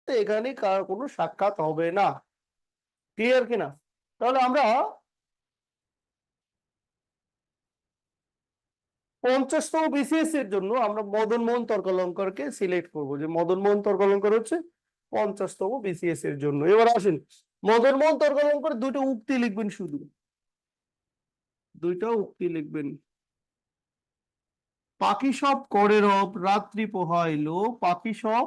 ক্ষেত্রে এখানে কার কোনো সাক্ষাৎ হবে না। ক্লিয়ার কিনা? তাহলে আমরা 50তম বিসিএস এর জন্য আমরা মদন মোহন তর্কালঙ্কারকে সিলেক্ট করব, যে মদন মোহন তর্কালঙ্কার হচ্ছে 50তম বিসিএস এর জন্য। এবার আসেন, মদন মোহন তর্কালঙ্কার দুটো উক্তি লিখবেন, শুধু দুইটা উক্তি লিখবেন। পাখি সব করে রব রাত্রি পোহাইলো, পাখি সব।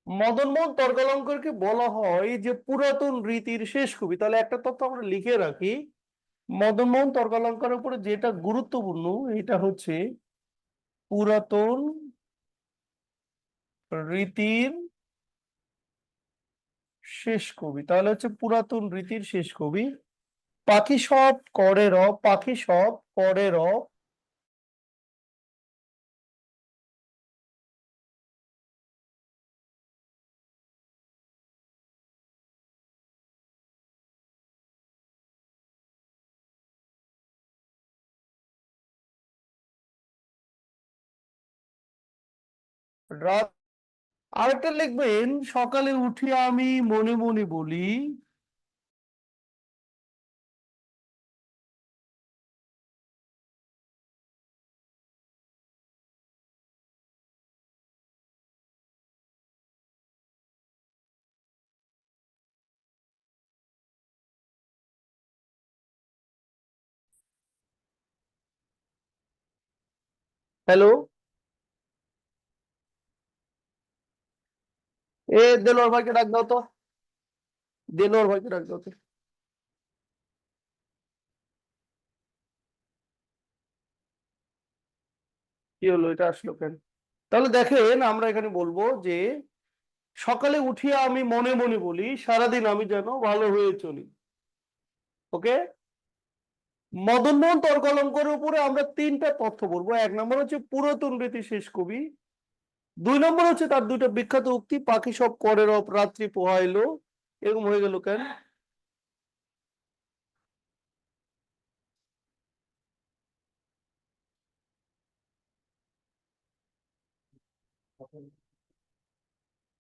মদন মোহন তর্কালঙ্কারকে বলা হয় যে পুরাতন রীতির শেষ কবি। তাহলে একটা তথ্য আমরা লিখে রাখি, মদন মোহন তর্কালঙ্কারের উপরে যেটা গুরুত্বপূর্ণ এটা হচ্ছে পুরাতন রীতির শেষ কবি। তাহলে হচ্ছে পুরাতন রীতির শেষ কবি। পাখি সব করে রব, পাখি সব করে রব রাত। আরেকটা লিখবেন, সকালে উঠিয়া আমি মনে মনে বলি। হ্যালো, এ দেলোয়ার ভাইকে ডাক দাও তো, দেলোয়ার ভাইকে ডাক দাও তো। কি হলো, এটা আসলো কেন? তাহলে দেখেন, আমরা এখানে বলবো যে সকালে উঠিয়া আমি মনে মনে বলি, সারাদিন আমি যেন ভালো হয়ে চলি। ওকে, মদন মোহন তর্কালঙ্কারের উপরে আমরা তিনটা তথ্য বলবো। এক নম্বর হচ্ছে পুরাতন রীতি শেষ কবি, দুই নম্বর হচ্ছে তার দুইটা বিখ্যাত উক্তি, পাখি সব করে রব রাত্রি পোহাইলো। এরকম হয়ে গেল কেন?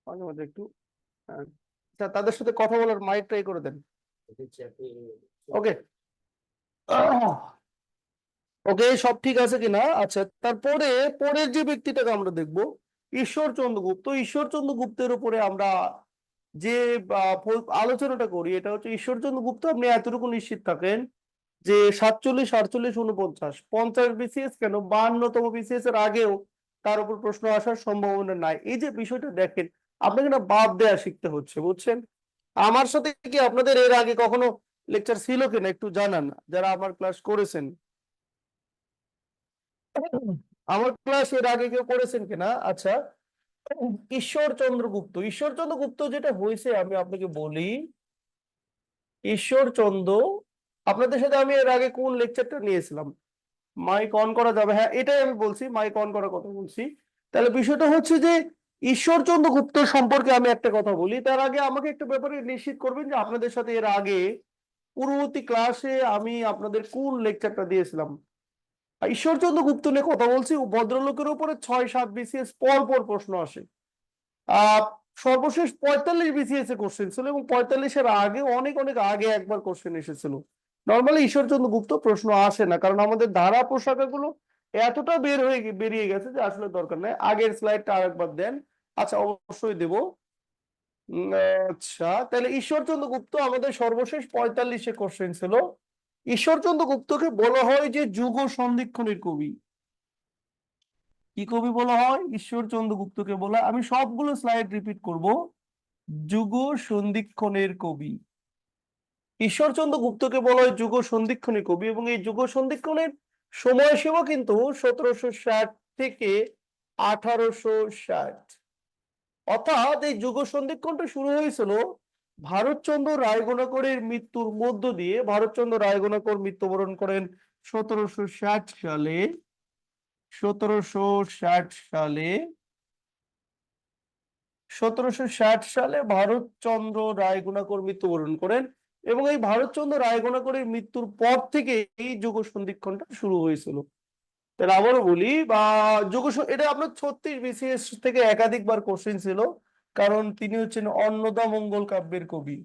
মাঝে মাঝে একটু আচ্ছা, তাদের সাথে কথা বলার মাইক ট্রাই করে দেন। ওকে, ওকে, সব ঠিক আছে কিনা? আচ্ছা, তারপরে পরের যে ব্যক্তিটাকে আমরা দেখব, ঈশ্বরচন্দ্র গুপ্ত। ঈশ্বরচন্দ্র গুপ্তের উপরে আমরা যে আলোচনাটা করি, এটা হচ্ছে ঈশ্বরচন্দ্র গুপ্ত। আপনি এতটুকু নিশ্চিত থাকেন যে 47, 48, 49, 50 বিসিএস কেন 52তম বিসিএস এর আগেও তার উপর প্রশ্ন আসার সম্ভাবনা নাই। এই যে বিষয়টা দেখেন, আপনাকে না বাদ দেয়া শিখতে হচ্ছে, বুঝছেন? আমার সাথে কি আপনাদের এর আগে কখনো লেকচার ছিল কিনা একটু জানান, যারা আমার ক্লাস করেছেন। আমার ক্লাস এর আগে কেউ করেছেন কিনা? আচ্ছা, ঈশ্বরচন্দ্র গুপ্ত। ঈশ্বরচন্দ্র গুপ্ত যেটা হয়েছে আমি আপনাকে বলি, ঈশ্বরচন্দ্র, আপনাদের সাথে আমি এর আগে কোন লেকচারটা নিয়েছিলাম? মাইক অন করা যাবে? হ্যাঁ, এটাই আমি বলছি, মাইক অন করার কথা বলছি। তাহলে বিষয়টা হচ্ছে যে ঈশ্বরচন্দ্র গুপ্ত সম্পর্কে আমি একটা কথা বলি, তার আগে আমাকে একটা ব্যাপারে নিশ্চিত করবেন যে আপনাদের সাথে এর আগে পূর্ববর্তী ক্লাসে আমি আপনাদের কোন লেকচারটা দিয়েছিলাম। ঈশ্বরচন্দ্র গুপ্ত নিয়ে কথা বলছি। ভদ্রলোকের উপরে 6-7 বিসিএস পর পর প্রশ্ন আসে। আহ সর্বশেষ 45 বিসিএস এ কোশ্চেন ছিল, এবং 45-এর আগে অনেক অনেক আগে একবার কোশ্চেন এসেছিল। নর্মালি ঈশ্বরচন্দ্র গুপ্ত প্রশ্ন আসে না, কারণ আমাদের ধারা পোশাকাগুলো এতটা বেরিয়ে গেছে যে আসলে দরকার নেই। আগের স্লাইডটা আরেকবার দেন। আচ্ছা, অবশ্যই দেব। আচ্ছা, তাহলে ঈশ্বরচন্দ্র গুপ্ত আমাদের সর্বশেষ 45-এ কোশ্চেন ছিল। ঈশ্বরচন্দ্র গুপ্তকে বলা হয় যে যুগ সন্ধিক্ষণের কবি। কি কবি বলা হয়? ঈশ্বরচন্দ্র গুপ্তকে বলা, আমি সবগুলো স্লাইড রিপিট করব, যুগ সন্ধিক্ষণের কবি। ঈশ্বরচন্দ্র গুপ্তকে বলা হয় যুগ সন্ধিক্ষণের কবি, এবং এই যুগ সন্ধিক্ষণের সময়সীমা কিন্তু 1760 থেকে 1860। অর্থাৎ এই যুগ সন্ধিক্ষণটা শুরু হয়েছিল ভারতচন্দ্র রায়গোনাকরের মৃত্যুর মধ্য দিয়ে। ভারতচন্দ্র রায়গোনাকর মৃত্যুবরণ করেন 1760 সালে। 1760 সালে 1760 সালে ভারতচন্দ্র রায়গুণাকর মৃত্যুবরণ করেন, এবং এই ভারতচন্দ্র রায়গুণাকরের মৃত্যুর পর থেকে এই যুগ সন্ধিক্ষণটা শুরু হয়েছিল। তাহলে আবারও বলি বা এটা আপনার 36 বিসিএস থেকে একাধিকবার কোশ্চেন ছিল, কারণ তিনি হচ্ছেন অন্নদামঙ্গল কাব্যের কবি।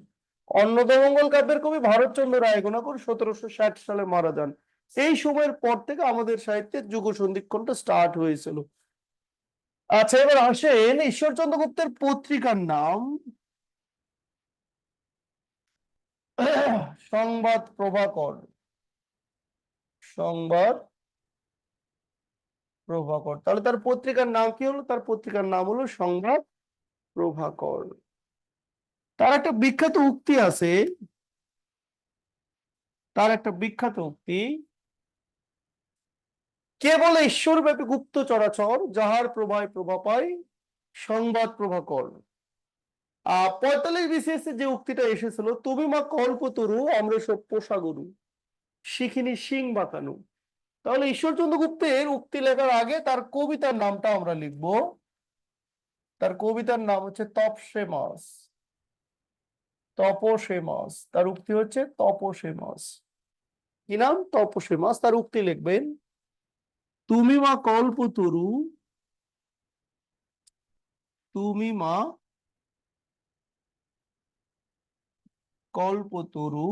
অন্নদামঙ্গল কাব্যের কবি ভারতচন্দ্র রায়গুণাকর 1760 সালে মারা যান। এই সময়ের পর থেকে আমাদের সাহিত্যে যুগ সন্ধিক্ষণটা স্টার্ট হয়েছিল। আচ্ছা, এবার আসেন ঈশ্বরচন্দ্র গুপ্তের পত্রিকার নাম সংবাদ প্রভাকর। সংবাদ প্রভাকর, তাহলে তার পত্রিকার নাম কি হলো? তার পত্রিকার নাম হলো সংবাদ প্রভাকর। তার একটা বিখ্যাত উক্তি আছে, তার একটা বিখ্যাত উক্তি, কে বলে ঈশ্বরব্যাপী গুপ্ত চরাচর, যাহার প্রভায় প্রভা পায় সংবাদ প্রভাকর। 45 বিসিএস যে উক্তিটা এসেছিল, তুমি মা কল্পতরু আমরা সব পোষা গরু, শিখিনি সিং বাঁকানো। তাহলে ঈশ্বরচন্দ্র গুপ্তের উক্তি লেখার আগে তার কবিতার নামটা আমরা লিখবো। তার কবিতার নাম হচ্ছে তপসে মাস। তপসে মাস, তার উক্তি হচ্ছে তপসে মাস। কি নাম? তপসে মাস। তার উক্তি লিখবেন, তুমি মা কল্পতরু, তুমি মা কল্পতরু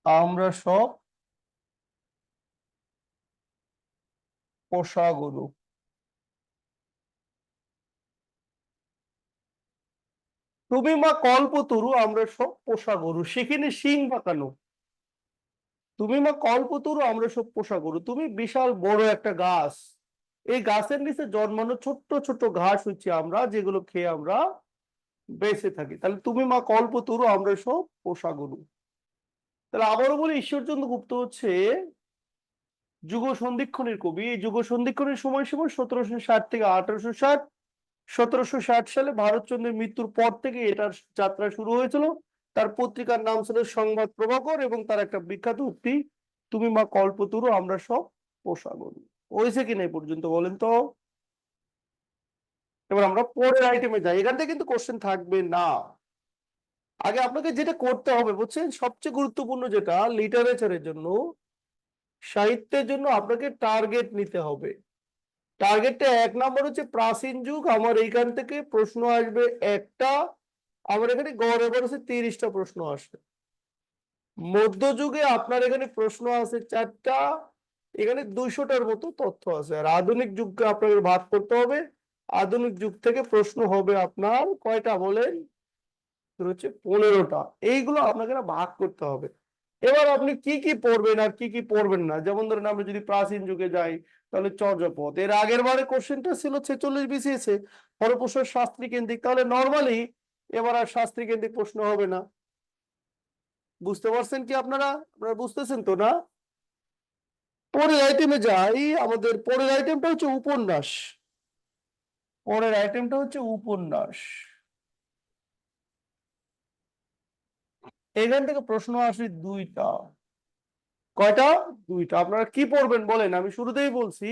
আমরা সব পোষা গরু। তুমি মা কল্পতরু আমরা সব পোষা গরু, সেখানে শিং বাঁকানো। তুমি মা কল্পতরু আমরা সব পোষা গরু, তুমি বিশাল বড় একটা গাছ, এই গাছের নিচে জন্মানো ছোট্ট ছোট্ট ঘাস হচ্ছে আমরা, যেগুলো খেয়ে আমরা বেঁচে থাকি। তাহলে তুমি মা কল্পতরু আমরা সব পোষা গরু। তাহলে আবারও বলি, ঈশ্বরচন্দ্র গুপ্ত হচ্ছে যুগ সন্ধিক্ষণের কবি। এই যুগ সন্ধিক্ষণের সময়সীমা 1760 থেকে 1860। 1760 সালে ভারতচন্দ্রের মৃত্যুর পর থেকে এটার যাত্রা শুরু হয়েছিল। তার পত্রিকার নাম ছিল সংবাদ প্রভাকর, এবং তার একটা বিখ্যাত উক্তি, তুমি মা কল্পতরু আমরা সব পোষা গরু। হয়েছে কিনা এই পর্যন্ত বলেন তো? এবার আমরা পরের আইটেমে যাই, এখান থেকে কিন্তু কোশ্চেন থাকবে না। আগে আপনাকে যেটা করতে হবে বুঝছেন, সবচেয়ে গুরুত্বপূর্ণ যেটা লিটারেচারের জন্য, সাহিত্যের জন্য আপনাকে টার্গেট নিতে হবে। টার্গেটটা 1 নম্বর হচ্ছে প্রাচীন যুগ, আমার এইখান থেকে প্রশ্ন আসবে একটা, আমার এখানে গড় এবার হচ্ছে 30টা প্রশ্ন আসে। মধ্যযুগে আপনার এখানে প্রশ্ন আছে 4টা, এখানে 200টার মতো তথ্য আছে। আর আধুনিক যুগকে আপনাকে ভাগ করতে হবে। আধুনিক যুগ থেকে প্রশ্ন হবে আপনার কয়টা বলেন? হচ্ছে 15টা। এইগুলো আপনাকে না ভাগ করতে হবে। এবার আপনি কি কি পড়বেন আর কি কি পড়বেন না, যেমন ধরেন আমরা যদি প্রাচীন যুগে যাই, তাহলে চর্যাপদ, এর আগের বারে কোশ্চেনটা ছিল 46 বিসিএস এ ফলপ্রসূ শাস্ত্রী কেন্দ্রিক, তাহলে নর্মালি এবার আর শাস্ত্রী কেন্দ্রিক প্রশ্ন হবে না। বুঝতে পারছেন কি আপনারা? আপনারা বুঝতেছেন তো না? পরের আইটেমে যাই, আমাদের পরের আইটেমটা হচ্ছে উপন্যাস। পরের আইটেমটা হচ্ছে উপন্যাস। এখান থেকে প্রশ্ন আসে 2টা। কয়টা? 2টা। আপনারা কি পড়বেন বলেন? আমি শুরুতেই বলছি,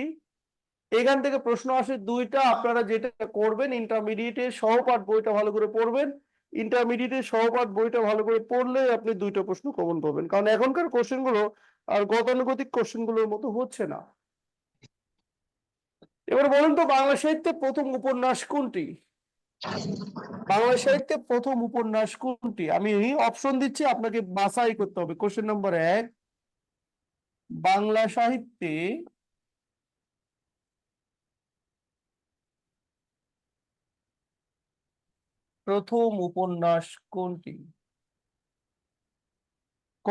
এখান থেকে প্রশ্ন আসে 2টা। আপনারা যেটা করবেন, ইন্টারমিডিয়েটের সহপাঠ বইটা ভালো করে পড়বেন। ইন্টারমিডিয়েটের সহপাঠ বইটা ভালো করে পড়লে আপনি 2টা প্রশ্ন কমন পাবেন, কারণ এখনকার কোশ্চেন গুলো আর গতানুগতিক কোশ্চেন গুলোর মতো হচ্ছে না। এবার বলুন তো, বাংলা সাহিত্যে প্রথম উপন্যাস কোনটি? বাংলা সাহিত্যে প্রথম উপন্যাস কোনটি? আমি অপশন দিচ্ছি, আপনাকে বাছাই করতে হবে। কোশ্চেন নম্বর 1, বাংলা সাহিত্যে প্রথম উপন্যাস কোনটি? ক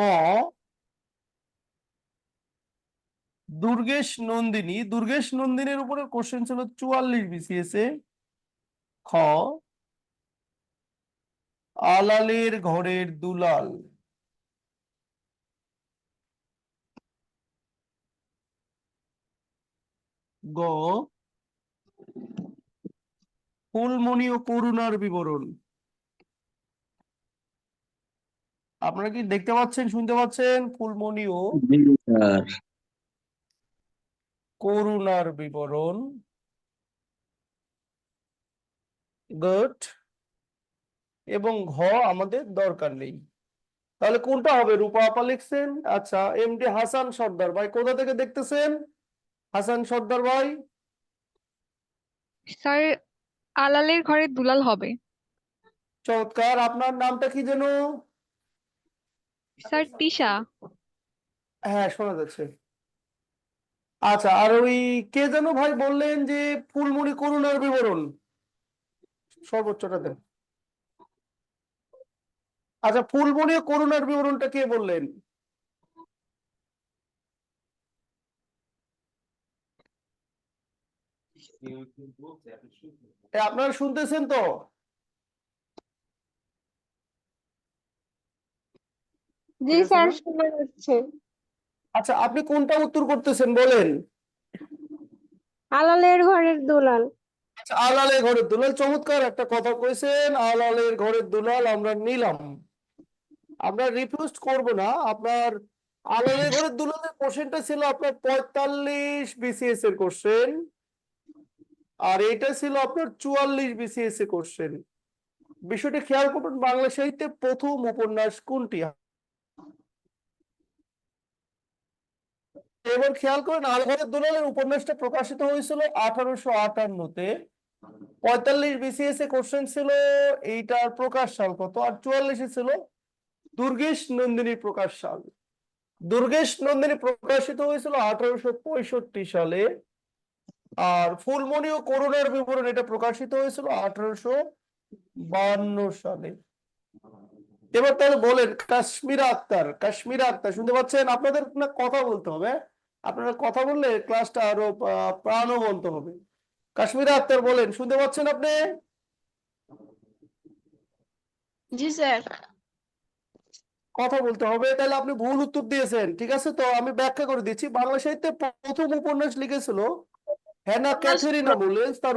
দুর্গেশ নন্দিনী। দুর্গেশ নন্দিনীর উপরে কোশ্চেন ছিল 44 বিসিএস এ। খ আলালের ঘরের দুলাল। গ ফুলমণি ও করুণার বিবরণ। আপনারা কি দেখতে পাচ্ছেন, শুনতে পাচ্ছেন? ফুলমণি ও জি স্যার। করুণার বিবরণ। গুড। এবং ঘ আমাদের দরকার নেই। তাহলে কোনটা হবে? রূপা আপা লিখছেন। আচ্ছা, এমডি হাসান সর্দার ভাই কোথা থেকে দেখতেছেন? হাসান সর্দার ভাই, স্যার, আলালের ঘরে দুলাল হবে। চমৎকার। আপনার নামটা কি যেন? স্যার, তিশা। হ্যাঁ, শোনা যাচ্ছে। আচ্ছা, আর ওই কে যেন ভাই বললেন যে ফুলমণি করুণার বিবরণ, সর্বোচ্চটা দেন। আচ্ছা, ফুলমণি ও করুণার বিবরণটা কে বললেন? আপনারা শুনতেছেন তো? জি ঠিক আছে স্যার, না? শোনা যাচ্ছে। আচ্ছা, আপনি কোনটা উত্তর করতেছেন বলেন? আলালের ঘরের দুলাল। আচ্ছা, আলালের ঘরের দুলাল, চমৎকার একটা কথা কইছেন। আলালের ঘরের দুলাল আমরা নিলাম। আমরা রিপোস্ট করব না আপনার। আলালের ঘরের দুলালের কোশ্চেনটা ছিল আপনার 45 বিসিএস এর কোশ্চেন, আর এটা ছিল আপনার 44 বিসিএস এর কোশ্চেন। বিষয়টি খেয়াল করুন, বাংলা সাহিত্যে প্রথম উপন্যাস কোনটি? এবার খেয়াল করেন, আলঘরের দুলালের উপন্যাসটা প্রকাশিত হয়েছিল 1858-তে। 45 বিসিএস এ কোশ্চেন ছিল, এইটার প্রকাশ সাল কত? আর 44-এ ছিল দুর্গেশ নন্দিনী প্রকাশ সাল। দুর্গেশ নন্দিনী প্রকাশিত হয়েছিল 1865 সালে, আর ফুলমণি ও করুণার বিবরণ এটা প্রকাশিত হয়েছিল 1852 সালে। এবার তাহলে বলেন, কাশ্মীরা আক্তার, কাশ্মীরা আক্তার শুনতে পাচ্ছেন? আপনাদের না কথা বলতে হবে, আপনারা কথা বললে ক্লাসটা আরো প্রাণবন্ত হবে। কাশ্মীরা আক্তার বলেন, শুনতে পাচ্ছেন আপনি? জি স্যার। কথা বলতে হবে। তাহলে আপনি ভুল উত্তর দিয়েছেন, ঠিক আছে? তো আমি ব্যাখ্যা করে দিচ্ছি। বাংলা সাহিত্যে প্রথম উপন্যাস লিখেছিল হ্যানা ক্যাথেরিনা মুলেস। তার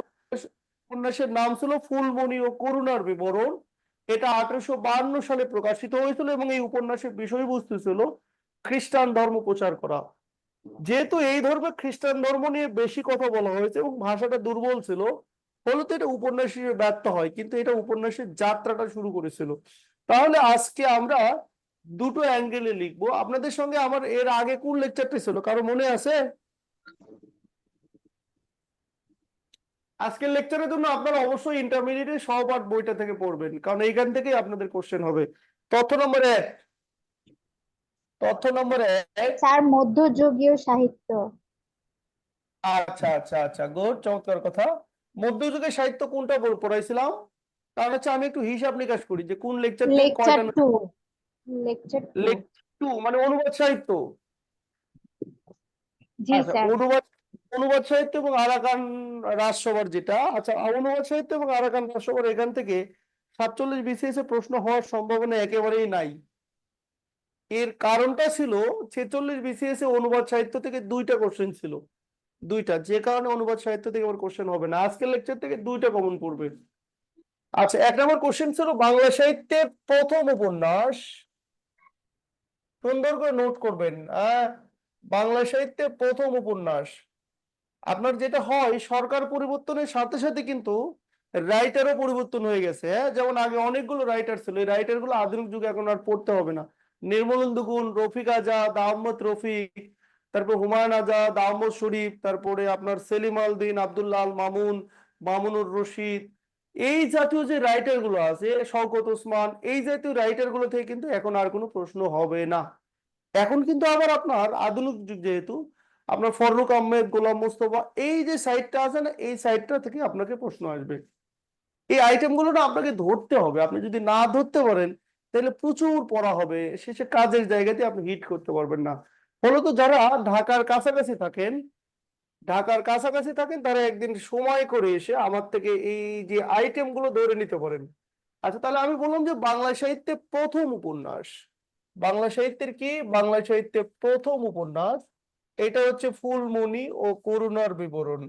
উপন্যাসের নাম ছিল ফুলমণি ও করুণার বিবরণ। এটা 1852 সালে প্রকাশিত হয়েছিল এবং এই উপন্যাসের বিষয়বস্তু ছিল খ্রিস্টান ধর্ম প্রচার করা। যেহেতু এই ধর্মে খ্রিস্টান ধর্ম নিয়ে বেশি কথা বলা হয়েছে এবং ভাষাটা দুর্বল ছিল, ফলত এটা উপন্যাস হিসেবে ব্যর্থ হয়, কিন্তু এটা উপন্যাসের যাত্রাটা শুরু করেছিল। তাহলে আজকে আমরা দুটো অ্যাঙ্গেলে লিখবো। আপনাদের সঙ্গে আমার এর আগে কোন লেকচারটা ছিল কারো মনে আছে? আজকের লেকচারের জন্য আপনারা অবশ্যই ইন্টারমিডিয়েটের সহপাঠ বইটা থেকে পড়বেন, কারণ এইখান থেকেই আপনাদের কোশ্চেন হবে। তথ্য নম্বর 1, তথ্য নম্বর 1। স্যার, মধ্যযুগীয় সাহিত্য। আচ্ছা আচ্ছা আচ্ছা, গুড, চমৎকার কথা। মধ্যযুগের সাহিত্য কোনটা পড়াইছিলাম? কারণ হচ্ছে আমি একটু হিসাব নিকাশ করি যে কোন লেকচার থেকে লেকচার কয়টা। 2। লেকচার 2। লেকচার 2 মানে অনুবাদ সাহিত্য। জি আচ্ছা, স্যার। অনুবাদ, অনুবাদ সাহিত্য এবং আরাকান রাজসভার যেটা, আচ্ছা অনুবাদ সাহিত্য এবং আরাকান রাজসভার এখান থেকে 47 বিসিএস এ প্রশ্ন হওয়ার সম্ভাবনা একেবারেই নাই। এর কারণটা ছিল 46 বিসিএস এ অনুবাদ সাহিত্য থেকে দুইটা কোশ্চেন ছিল, দুইটা, যে কারণে অনুবাদ সাহিত্য থেকে আবার কোশ্চেন হবে না। আজকের লেকচার থেকে দুইটা কমন পড়বে। আচ্ছা, 1 নম্বর কোশ্চেন ছিল বাংলা সাহিত্যের প্রথম উপন্যাস। সুন্দর করে নোট করবেন। বাংলা সাহিত্যে প্রথম উপন্যাস। আপনার যেটা হয়, সরকার পরিবর্তনের সাথে সাথে কিন্তু রাইটারও পরিবর্তন হয়ে গেছে। হ্যাঁ, যেমন আগে অনেকগুলো রাইটার ছিল, এই রাইটার গুলো আধুনিক যুগে এখন আর পড়তে হবে না। নির্মলেন্দু গুণ, রফিক আজাদ, আহমদ রফিক, তারপর হুমায়ুন আজাদ, আহমদ শরীফ, তারপরে আপনার সেলিম আল দিন, আব্দুল্লাহ আল মামুন, মামুনুর রশিদ, এই জাতীয় যে রাইটার গুলো আছে, শওকত ওসমান, এই জাতীয় রাইটার গুলো থেকে কিন্তু এখন আর কোনো প্রশ্ন হবে না। এখন কিন্তু আবার আপনার আধুনিক যুগ যেহেতু, আপনার ফররুক আহমেদ, গোলাম মোস্তফা, এই যে সাইটটা আছে না, এই সাইটটা থেকে আপনাকে প্রশ্ন আসবে। এই আইটেমগুলো না আপনাকে ধরতে হবে। আপনি যদি না ধরতে পারেন তাহলে প্রচুর পড়া হবে, শেষে কাজের জায়গাতে আপনি হিট করতে পারবেন না। ফলত যারা ঢাকার কাছাকাছি থাকেন, ঢাকার কাছাকাছি থাকেন তারা একদিন সময় করে এসে আমার থেকে এই যে আইটেমগুলো ধরে নিতে পারেন। আচ্ছা, তাহলে আমি বললাম যে বাংলা সাহিত্যে প্রথম উপন্যাস, বাংলা সাহিত্যের কি, বাংলা সাহিত্যে প্রথম উপন্যাস এটা হচ্ছে ফুলমণি ও করুণার বিবরণ।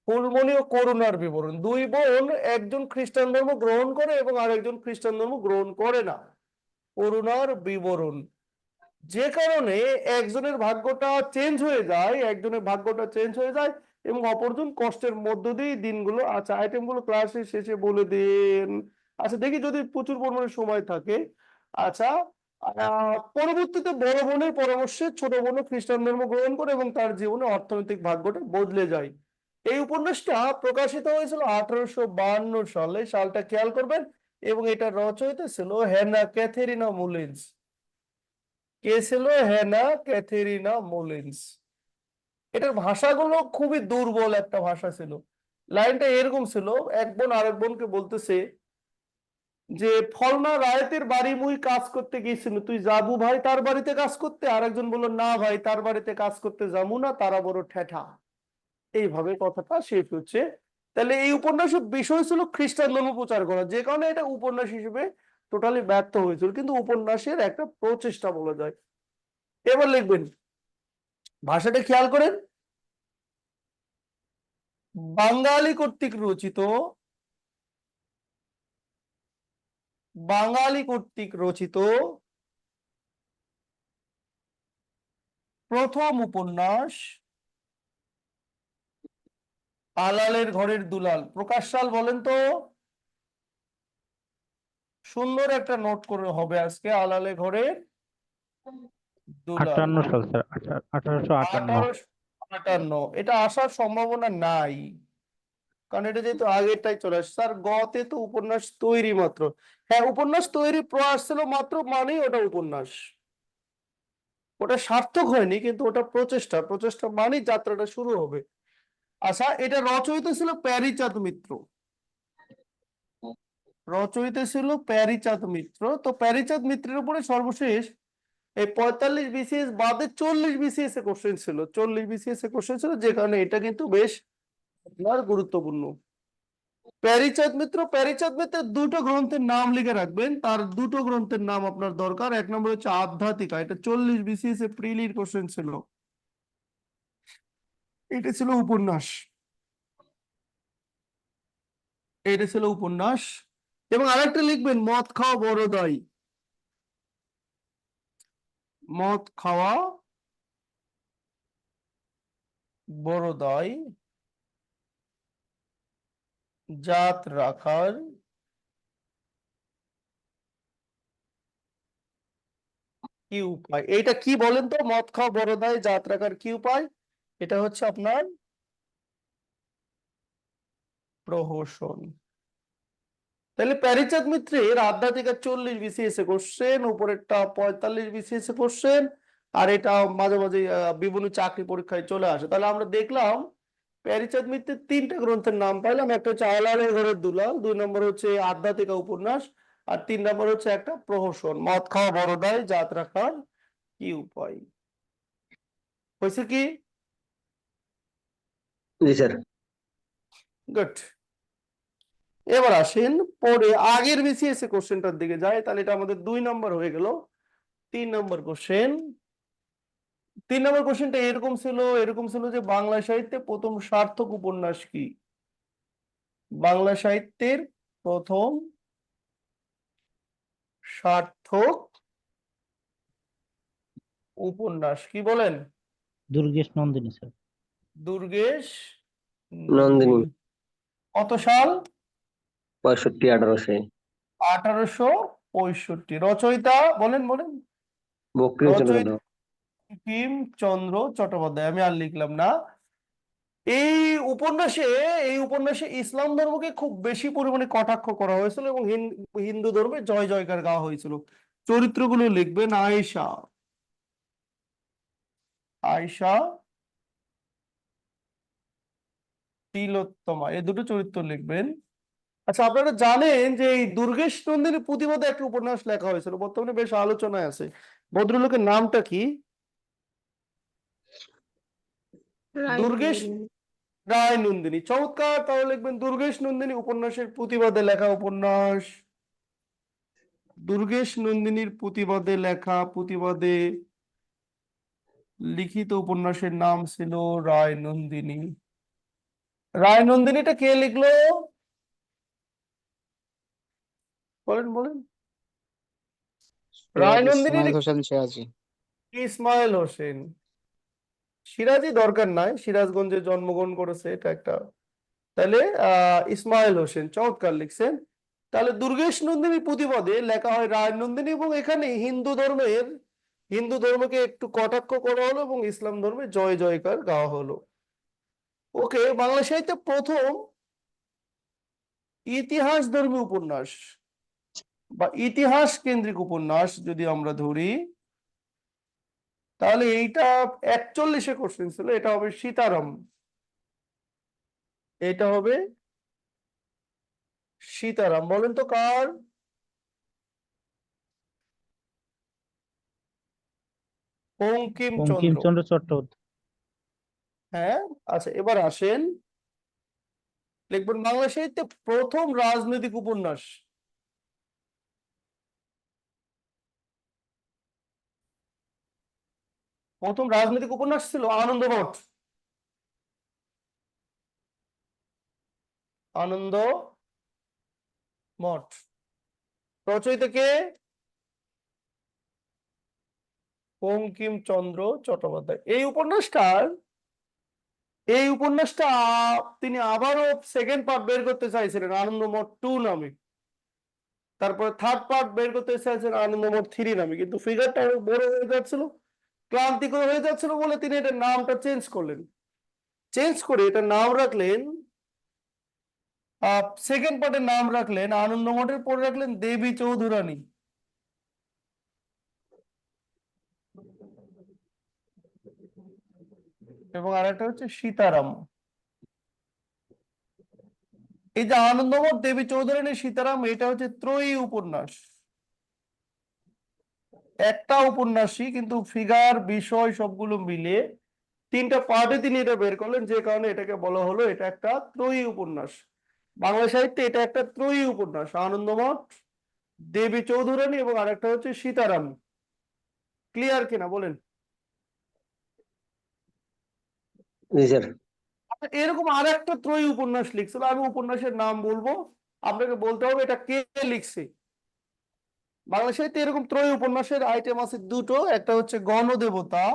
ফুলমণি ও করুণার বিবরণ, দুই বোন, একজন খ্রিস্টান ধর্ম গ্রহণ করে এবং আরেকজন খ্রিস্টান ধর্ম গ্রহণ করে না। করুণার বিবরণ, যে কারণে একজনের ভাগ্যটা চেঞ্জ হয়ে যায়, একজনের ভাগ্যটা চেঞ্জ হয়ে যায় এবং অপরজন কষ্টের মধ্য দিয়ে দিনগুলো। আচ্ছা, আইটেমগুলো ক্লাসের শেষে বলে দেন। আচ্ছা দেখি যদি প্রচুর পরিমাণে সময় থাকে। আচ্ছা, পরবর্তীতে বড় বোনের পরামর্শে ছোট বোনও খ্রিস্টান ধর্ম গ্রহণ করে এবং তার জীবনে অর্থনৈতিক ভাগ্যটা বদলে যায়। এই উপন্যাসটা প্রকাশিত হয়েছিল 1852 সালে, সালটা খেয়াল করবেন, এবং এটা রচয়িতা ছিল হ্যানা ক্যাথেরিনা মুলিন্স। কে ছিল? হ্যানা ক্যাথেরিনা মুলিন্স। এটার ভাষাগুলো খুবই দুর্বল একটা ভাষা ছিল। লাইনটা এরকম ছিল, এক বোন আরেক বোনকে বলতেছে যে ফলনা রায়তের বাড়ি মুই কাজ করতে গিয়েছিল, তুই যাবু ভাই তার বাড়িতে কাজ করতে? আরেকজন বলল, না ভাই তার বাড়িতে কাজ করতে যাবো না, তারা বড় ঠেঠা। এইভাবে কথাটা শেষ হচ্ছে। তাহলে এই উপন্যাসের বিষয় ছিল খ্রিস্টান ধর্ম প্রচার করা, যে কারণে এটা উপন্যাস হিসেবে টোটালি ব্যর্থ হয়েছিল, কিন্তু উপন্যাসের একটা প্রচেষ্টা বলা যায়। এবার লিখবেন, ভাষাটা খেয়াল করেন, বাঙালি কর্তৃক রচিত, বাঙালি কর্তৃক রচিত প্রথম উপন্যাস আলালের ঘরের দুলাল। প্রকাশ সাল বলেন তো? সুন্দর একটা নোট করে হবে আজকে, আলালের ঘরের দুলাল। 58 সাল স্যার, 1858। 1858। এটা আসার সম্ভাবনা নাই, কারণ এটা যেহেতু আগেরটাই চলে আসছে। স্যার গতে তো উপন্যাস তৈরি মাত্র। হ্যাঁ, উপন্যাস তৈরি প্রয়াস ছিল মাত্র, মানেই ওটা উপন্যাস। ওটা সার্থক হয়নি, কিন্তু ওটা প্রচেষ্টা, প্রচেষ্টা মানেই যাত্রাটা শুরু হবে। আচ্ছা, এটা রচয়িতা ছিল প্যারীচাঁদ মিত্র। রচয়িতা ছিল প্যারীচাঁদ মিত্র। তো প্যারীচাঁদ মিত্রের উপরে সর্বশেষ এই 45 বিসিএস বাদে 40 বিসিএস এ কোশ্চেন ছিল, 40 বিসিএস এ কোশ্চেন ছিল, যে কারণে এটা কিন্তু বেশ আপনার গুরুত্বপূর্ণ। প্যারীচাঁদ মিত্র, প্যারীচাঁদ মিত্রের দুটো গ্রন্থের নাম লিখে রাখবেন, তার দুটো গ্রন্থের নাম আপনার দরকার। এক নম্বর হচ্ছে আধ্যাত্মিকা, এটা 40 বিসিএস এ প্রিলির কোশ্চেন ছিল, এটা ছিল উপন্যাস, এটা ছিল উপন্যাস। এবং আরেকটা লিখবেন, মদ খাওয়া বড় দায়। মদ খাওয়া বড় দায়, জাত রাখার কি উপায়? এটা কি বলেন তো, মদ খাওয়া বড় দায় জাত রাখার কি উপায়? এটা হচ্ছে আপনার প্রহসন। তাহলে প্যারীচাঁদ মিত্রের আধ্যাত্মিকা 40 বিসিএস এ কোশ্চেন, উপরেরটা 45 বিসিএস এ কোশ্চেন, আর এটা মাঝে মাঝে বিভিন্ন চাকরি পরীক্ষায় চলে আসে। তাহলে আমরা দেখলাম প্যারীচাঁদ মিত্রের তিনটা গ্রন্থের নাম পাইলাম, একটা হচ্ছে আলালের ঘরের দুলাল, 2 নম্বর হচ্ছে আধ্যাত্মিকা উপন্যাস, আর 3 নম্বর হচ্ছে একটা প্রহসন, মদ খাওয়া বড় দায় জাত রাখার কি উপায়। হয়েছে কি? জি স্যার। গুড। এবার আসেন পরে আগের বিসিএস এ কোশ্চেনটার দিকে যাই, তাহলে এটা আমাদের 2 নম্বর হয়ে গেল। 3 নম্বর কোশ্চেন, 3 নম্বর কোশ্চেনটা এরকম ছিল, এরকম ছিল যে বাংলা সাহিত্যে প্রথম সার্থক উপন্যাস কি? বাংলা সাহিত্যের প্রথম সার্থক উপন্যাস কি বলেন? দুর্গেশ নন্দিনী স্যার। দুর্গেশ নন্দিনী। নন্দিনী। কত সাল? 65-1800। 1865। রচয়িতা বলেন বলেন। বঙ্কিমচন্দ্র। রচয়িতা বঙ্কিমচন্দ্র চট্টোপাধ্যায়। আমি আর লিখলাম না। এই উপন্যাসে, এই উপন্যাসে ইসলাম ধর্মকে খুব বেশি পরিমাণে কটাক্ষ করা হয়েছিল এবং হিন্দু ধর্মে জয় জয়কার গাওয়া হয়েছিল। চরিত্রগুলো লিখবেন, আয়েশা, আয়েশা, তিলোত্তমা, এই দুটো চরিত্র লিখবেন। আচ্ছা, আপনারা জানেন যে এই দুর্গেশ নন্দিনীর প্রতিবাদে একটা উপন্যাস লেখা হয়েছিল, বর্তমানে বেশ আলোচনায় আছে। ভদ্রলোকের নামটা কি? দুর্গেশ রায় নন্দিনী। চমৎকার। তাহলে লিখবেন দুর্গেশ নন্দিনী উপন্যাসের প্রতিবাদে লেখা উপন্যাস। দুর্গেশ নন্দিনীর প্রতিবাদে লেখা, প্রতিবাদে লিখিত উপন্যাসের নাম ছিল রায় নন্দিনী। রায় নন্দিনীটা কে লিখলো বলেন বলেন? রায় নন্দিনীর ইসমাইল হোসেন সিরাজি। ইসমাইল হোসেন। সিরাজি দরকার নাই, সিরাজগঞ্জে জন্মগ্রহণ করেছে, এটা একটা। তাহলে ইসমাইল হোসেন চমৎকার লিখছেন। তাহলে দুর্গেশ নন্দিনী প্রতিপদে লেখা হয় রায় নন্দিনী, এবং এখানে হিন্দু ধর্মকে একটু কটাক্ষ করা হলো এবং ইসলাম ধর্মে জয় জয়কার গাওয়া হলো। ওকে, বাংলা সাহিত্যে প্রথম ইতিহাস ধর্মী উপন্যাস বা ইতিহাস কেন্দ্রিক উপন্যাস যদি আমরা ধরি, তাহলে এইটা 41-এ কোশ্চেন ছিল, এটা হবে সীতারাম। এটা হবে সীতারাম। বলেন তো কার? বঙ্কিমচন্দ্র। বঙ্কিমচন্দ্র চট্টোপাধ্যায়। হ্যাঁ, আচ্ছা, এবার আসেন, লিখবেন বাংলা সাহিত্যে প্রথম রাজনৈতিক উপন্যাস। প্রথম রাজনৈতিক উপন্যাস ছিল আনন্দমঠ। আনন্দমঠ। রচয়িতা কে? বঙ্কিমচন্দ্র চট্টোপাধ্যায়। এই উপন্যাসটা তিনি আবারও সেকেন্ড পার্ট বের করতে চাইছিলেন আনন্দমঠ 2 নামে, তারপরে থার্ড পার্ট বের করতে চাইছিলেন আনন্দমঠ 3 নামে, কিন্তু ফিগারটা অনেক বড় হয়ে যাচ্ছিল, ক্লান্তিকর হয়ে যাচ্ছিল বলে তিনি এটার নামটা চেঞ্জ করলেন। চেঞ্জ করে এটার নাম রাখলেন, সেকেন্ড পার্টের নাম রাখলেন আনন্দমঠের পরে রাখলেন দেবী চৌধুরানী। এবং আরেকটা হচ্ছে সীতারাম। এই যে আনন্দমঠ, দেবী চৌধুরানী, সীতারাম, এটা হচ্ছে ত্রয়ী উপন্যাস। একটা উপন্যাসই কিন্তু ফিগার বিষয় সবগুলো মিলে 3টা পার্টে তিনি এটা বের করলেন, যে কারণে এটাকে বলা হলো এটা একটা ত্রয়ী উপন্যাস। বাংলা সাহিত্যে এটা একটা ত্রয়ী উপন্যাস, আনন্দমঠ, দেবী চৌধুরানী এবং আরেকটা হচ্ছে সীতারাম। ক্লিয়ার কিনা বলেন? জি স্যার। এরকম আর একটা ত্রয়ী উপন্যাস লিখছিল, আমি উপন্যাসের নাম বলবো, আপনাকে বলতে হবে এটা কে লিখছে। বাংলা সাহিত্যে এরকম ত্রয়ী উপন্যাসের আইটেম আছে দুটো, একটা হচ্ছে গণদেবতা,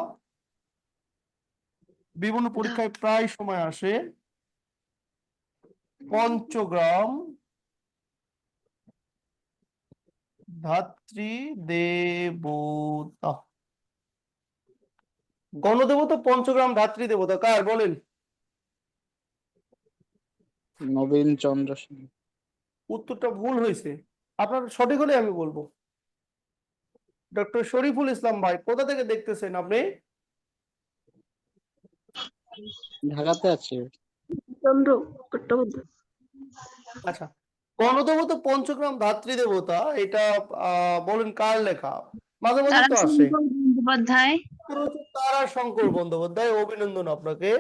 বিভিন্ন পরীক্ষায় প্রায় সময় আসে, পঞ্চগ্রাম, ধাত্রী দেবতা। গণদেবতা, পঞ্চগ্রাম, ধাত্রী দেবতা কার বলেন? নবীন চন্দ্র সেন। উত্তরটা ভুল হয়েছে, আপনার সঠিক হলে আমি বলবো। ডক্টর শরীফুল ইসলাম ভাই, কোথা থেকে দেখতেছেন আপনি? ঢাকাতে আছে। চন্দ্র চট্টোপাধ্যায়। আচ্ছা, গণদেবতা, পঞ্চগ্রাম, ধাত্রী দেবতা, এটা বলেন কার লেখা? মাঝে মাঝে তো আসে। বন্দ্যোপাধ্যায়। উত্তর হচ্ছে তারা শঙ্কর বন্দ্যোপাধ্যায়। অভিনন্দন আপনাকে।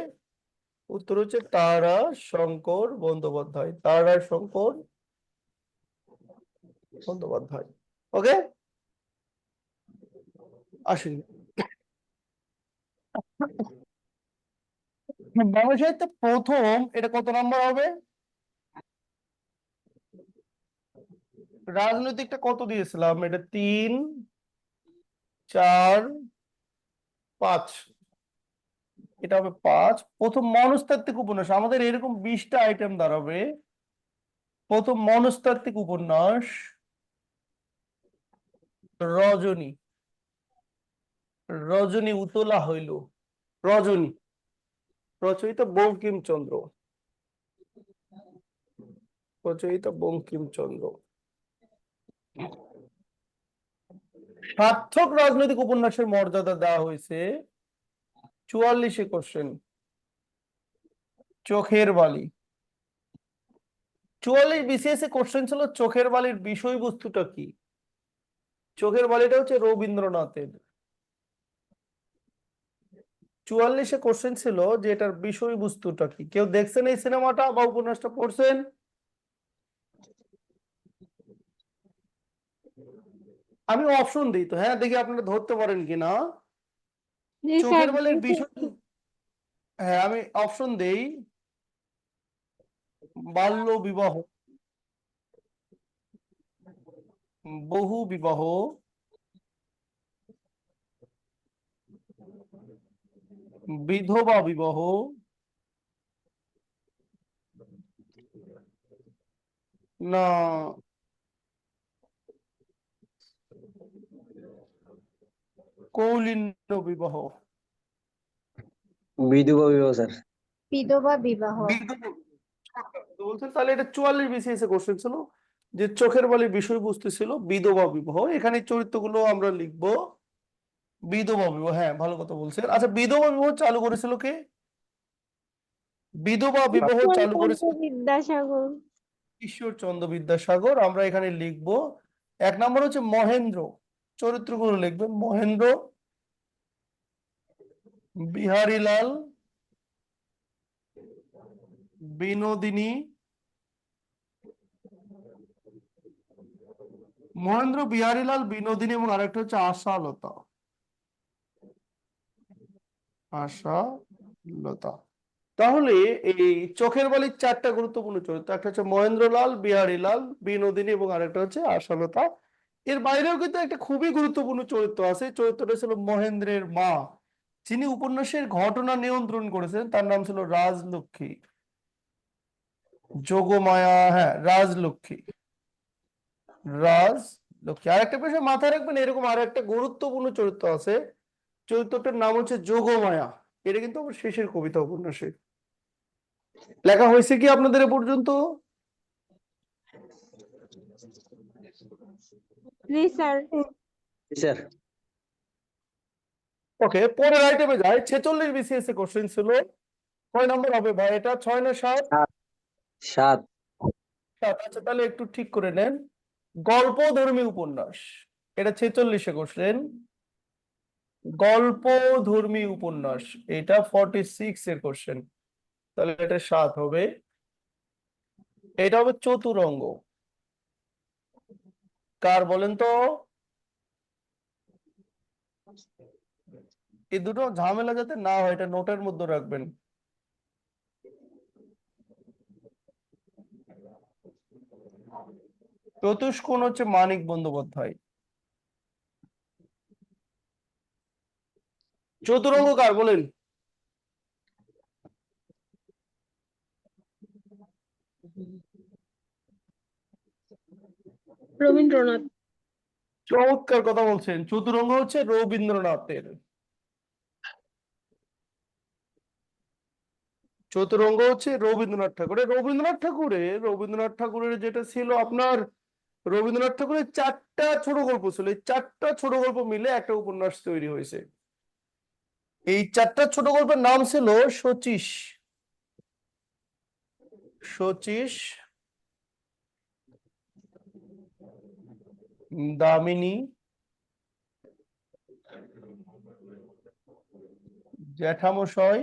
উত্তর হচ্ছে তারা শঙ্কর বন্দ্যোপাধ্যায়। তারা শঙ্কর বন্দ্যোপাধ্যায়। ওকে, আসেন। বাংলা সাহিত্যে প্রথম, এটা কত নম্বর হবে? রাজনৈতিকটা কত দিয়েছিলাম? এটা 3, 4, 5, এটা হবে 5। প্রথম মনস্তাত্ত্বিক উপন্যাস, আমাদের এরকম 20টা আইটেম দাঁড়াবে। প্রথম মনস্তাত্ত্বিক উপন্যাস রজনী। রজনী উতলা হইল। রজনী, রচয়িতা বঙ্কিমচন্দ্র। রচয়িতা বঙ্কিমচন্দ্র। সার্থক রাজনৈতিক উপন্যাসের মর্যাদা দেওয়া হয়েছে 44-এ কোশ্চেন, চোখের বালি। 44 বিসিএস এ কোশ্চেন ছিল চোখের বালির বিষয়বস্তুটা কি। চোখের বালিটা হচ্ছে রবীন্দ্রনাথের। 44-এ কোশ্চেন ছিল যে এটার বিষয়বস্তুটা কি। কেউ দেখছেন এই সিনেমাটা বা উপন্যাসটা পড়ছেন? আমি অপশন দিই তো, হ্যাঁ, দেখি আপনারা ধরতে পারেন কিনা। চোখের বালির বিষয়, হ্যাঁ, আমি অপশন দেই। বাল্য বিবাহ, বহু বিবাহ, বিধবা বিবাহ, না কৌলিন্য বিবাহ। বিধবা বিবাহ স্যার। বিধবা বিবাহ। তো বলছেন তাহলে এটা 44 BCS কোশ্চেন ছিল, যে চোখের বালির বিষয়বস্তু ছিল বিধবা বিবাহ। এখানে চরিত্রগুলো আমরা লিখবো বিধবা বিবাহ। হ্যাঁ, ভালো কথা বলছেন। আচ্ছা, বিধবা বিবাহ চালু করেছিল কে? বিধবা বিবাহ চালু করেছিল বিদ্যাসাগর। ঈশ্বরচন্দ্র বিদ্যাসাগর। আমরা এখানে লিখবো 1 নম্বর হচ্ছে মহেন্দ্র। চরিত্রগুলো লিখবেন মহেন্দ্র, বিহারীলাল, বিনোদিনী, মহেন্দ্র, বিহারীলাল, বিনোদিনী এবং আরেকটা হচ্ছে আশালতা। আশালতা। তাহলে এই চোখের বালির 4টা গুরুত্বপূর্ণ চরিত্র, একটা হচ্ছে মহেন্দ্রলাল, বিহারীলাল, বিনোদিনী এবং আরেকটা হচ্ছে আশালতা। এর বাইরেও কিন্তু একটা খুবই গুরুত্বপূর্ণ চরিত্র আছে। চরিত্রটা ছিল মহেন্দ্রের মা, যিনি উপন্যাসের ঘটনা নিয়ন্ত্রণ করেছেন। তার নাম ছিল রাজলক্ষ্মী, যোগমায়া। হ্যাঁ, রাজলক্ষ্মী, রাজলক্ষ্মী। আরেকটা বিষয় মাথায় রাখবেন, এরকম আরেকটা গুরুত্বপূর্ণ চরিত্র আছে, চরিত্রটার নাম হচ্ছে যোগমায়া। এটা কিন্তু আমার শেষের কবিতা উপন্যাসে লেখা হয়েছে। কি আপনাদের এ পর্যন্ত? জি স্যার। স্যার। ওকে, পরের আইটেমে যাই। 46 BCS কোশ্চেন ছিল। কয় নম্বর হবে ভাই এটা? 6 না 7? 7। 7। আচ্ছা, তাহলে একটু ঠিক করে নেন। গল্পধর্মী উপন্যাস, এটা 46 কোশ্চেন। গল্পধর্মী উপন্যাস, এটা 46 কোশ্চেন। তাহলে এটা 7 হবে। এটা হবে চতুরঙ্গ। কার বলেন তো? এই দুটো ঝামেলা যাতে না হয়, এটা নোটের মধ্যে রাখবেন। চতুষ্কোণ হচ্ছে মানিক বন্দ্যোপাধ্যায়। চতুরঙ্গ কার বলেন? রবীন্দ্রনাথ। চমৎকার কথা বলছেন। চতুরঙ্গ হচ্ছে রবীন্দ্রনাথের। চতুরঙ্গ হচ্ছে রবীন্দ্রনাথ ঠাকুরের। রবীন্দ্রনাথ ঠাকুরের যেটা ছিল আপনার, রবীন্দ্রনাথ ঠাকুরের 4টা ছোট গল্প ছিল। এই 4টা ছোট গল্প মিলে একটা উপন্যাস তৈরি হয়েছে। এই 4টা ছোট গল্পের নাম ছিল শচীশ, শচীশ, দামিনী, জ্যাঠামশাই,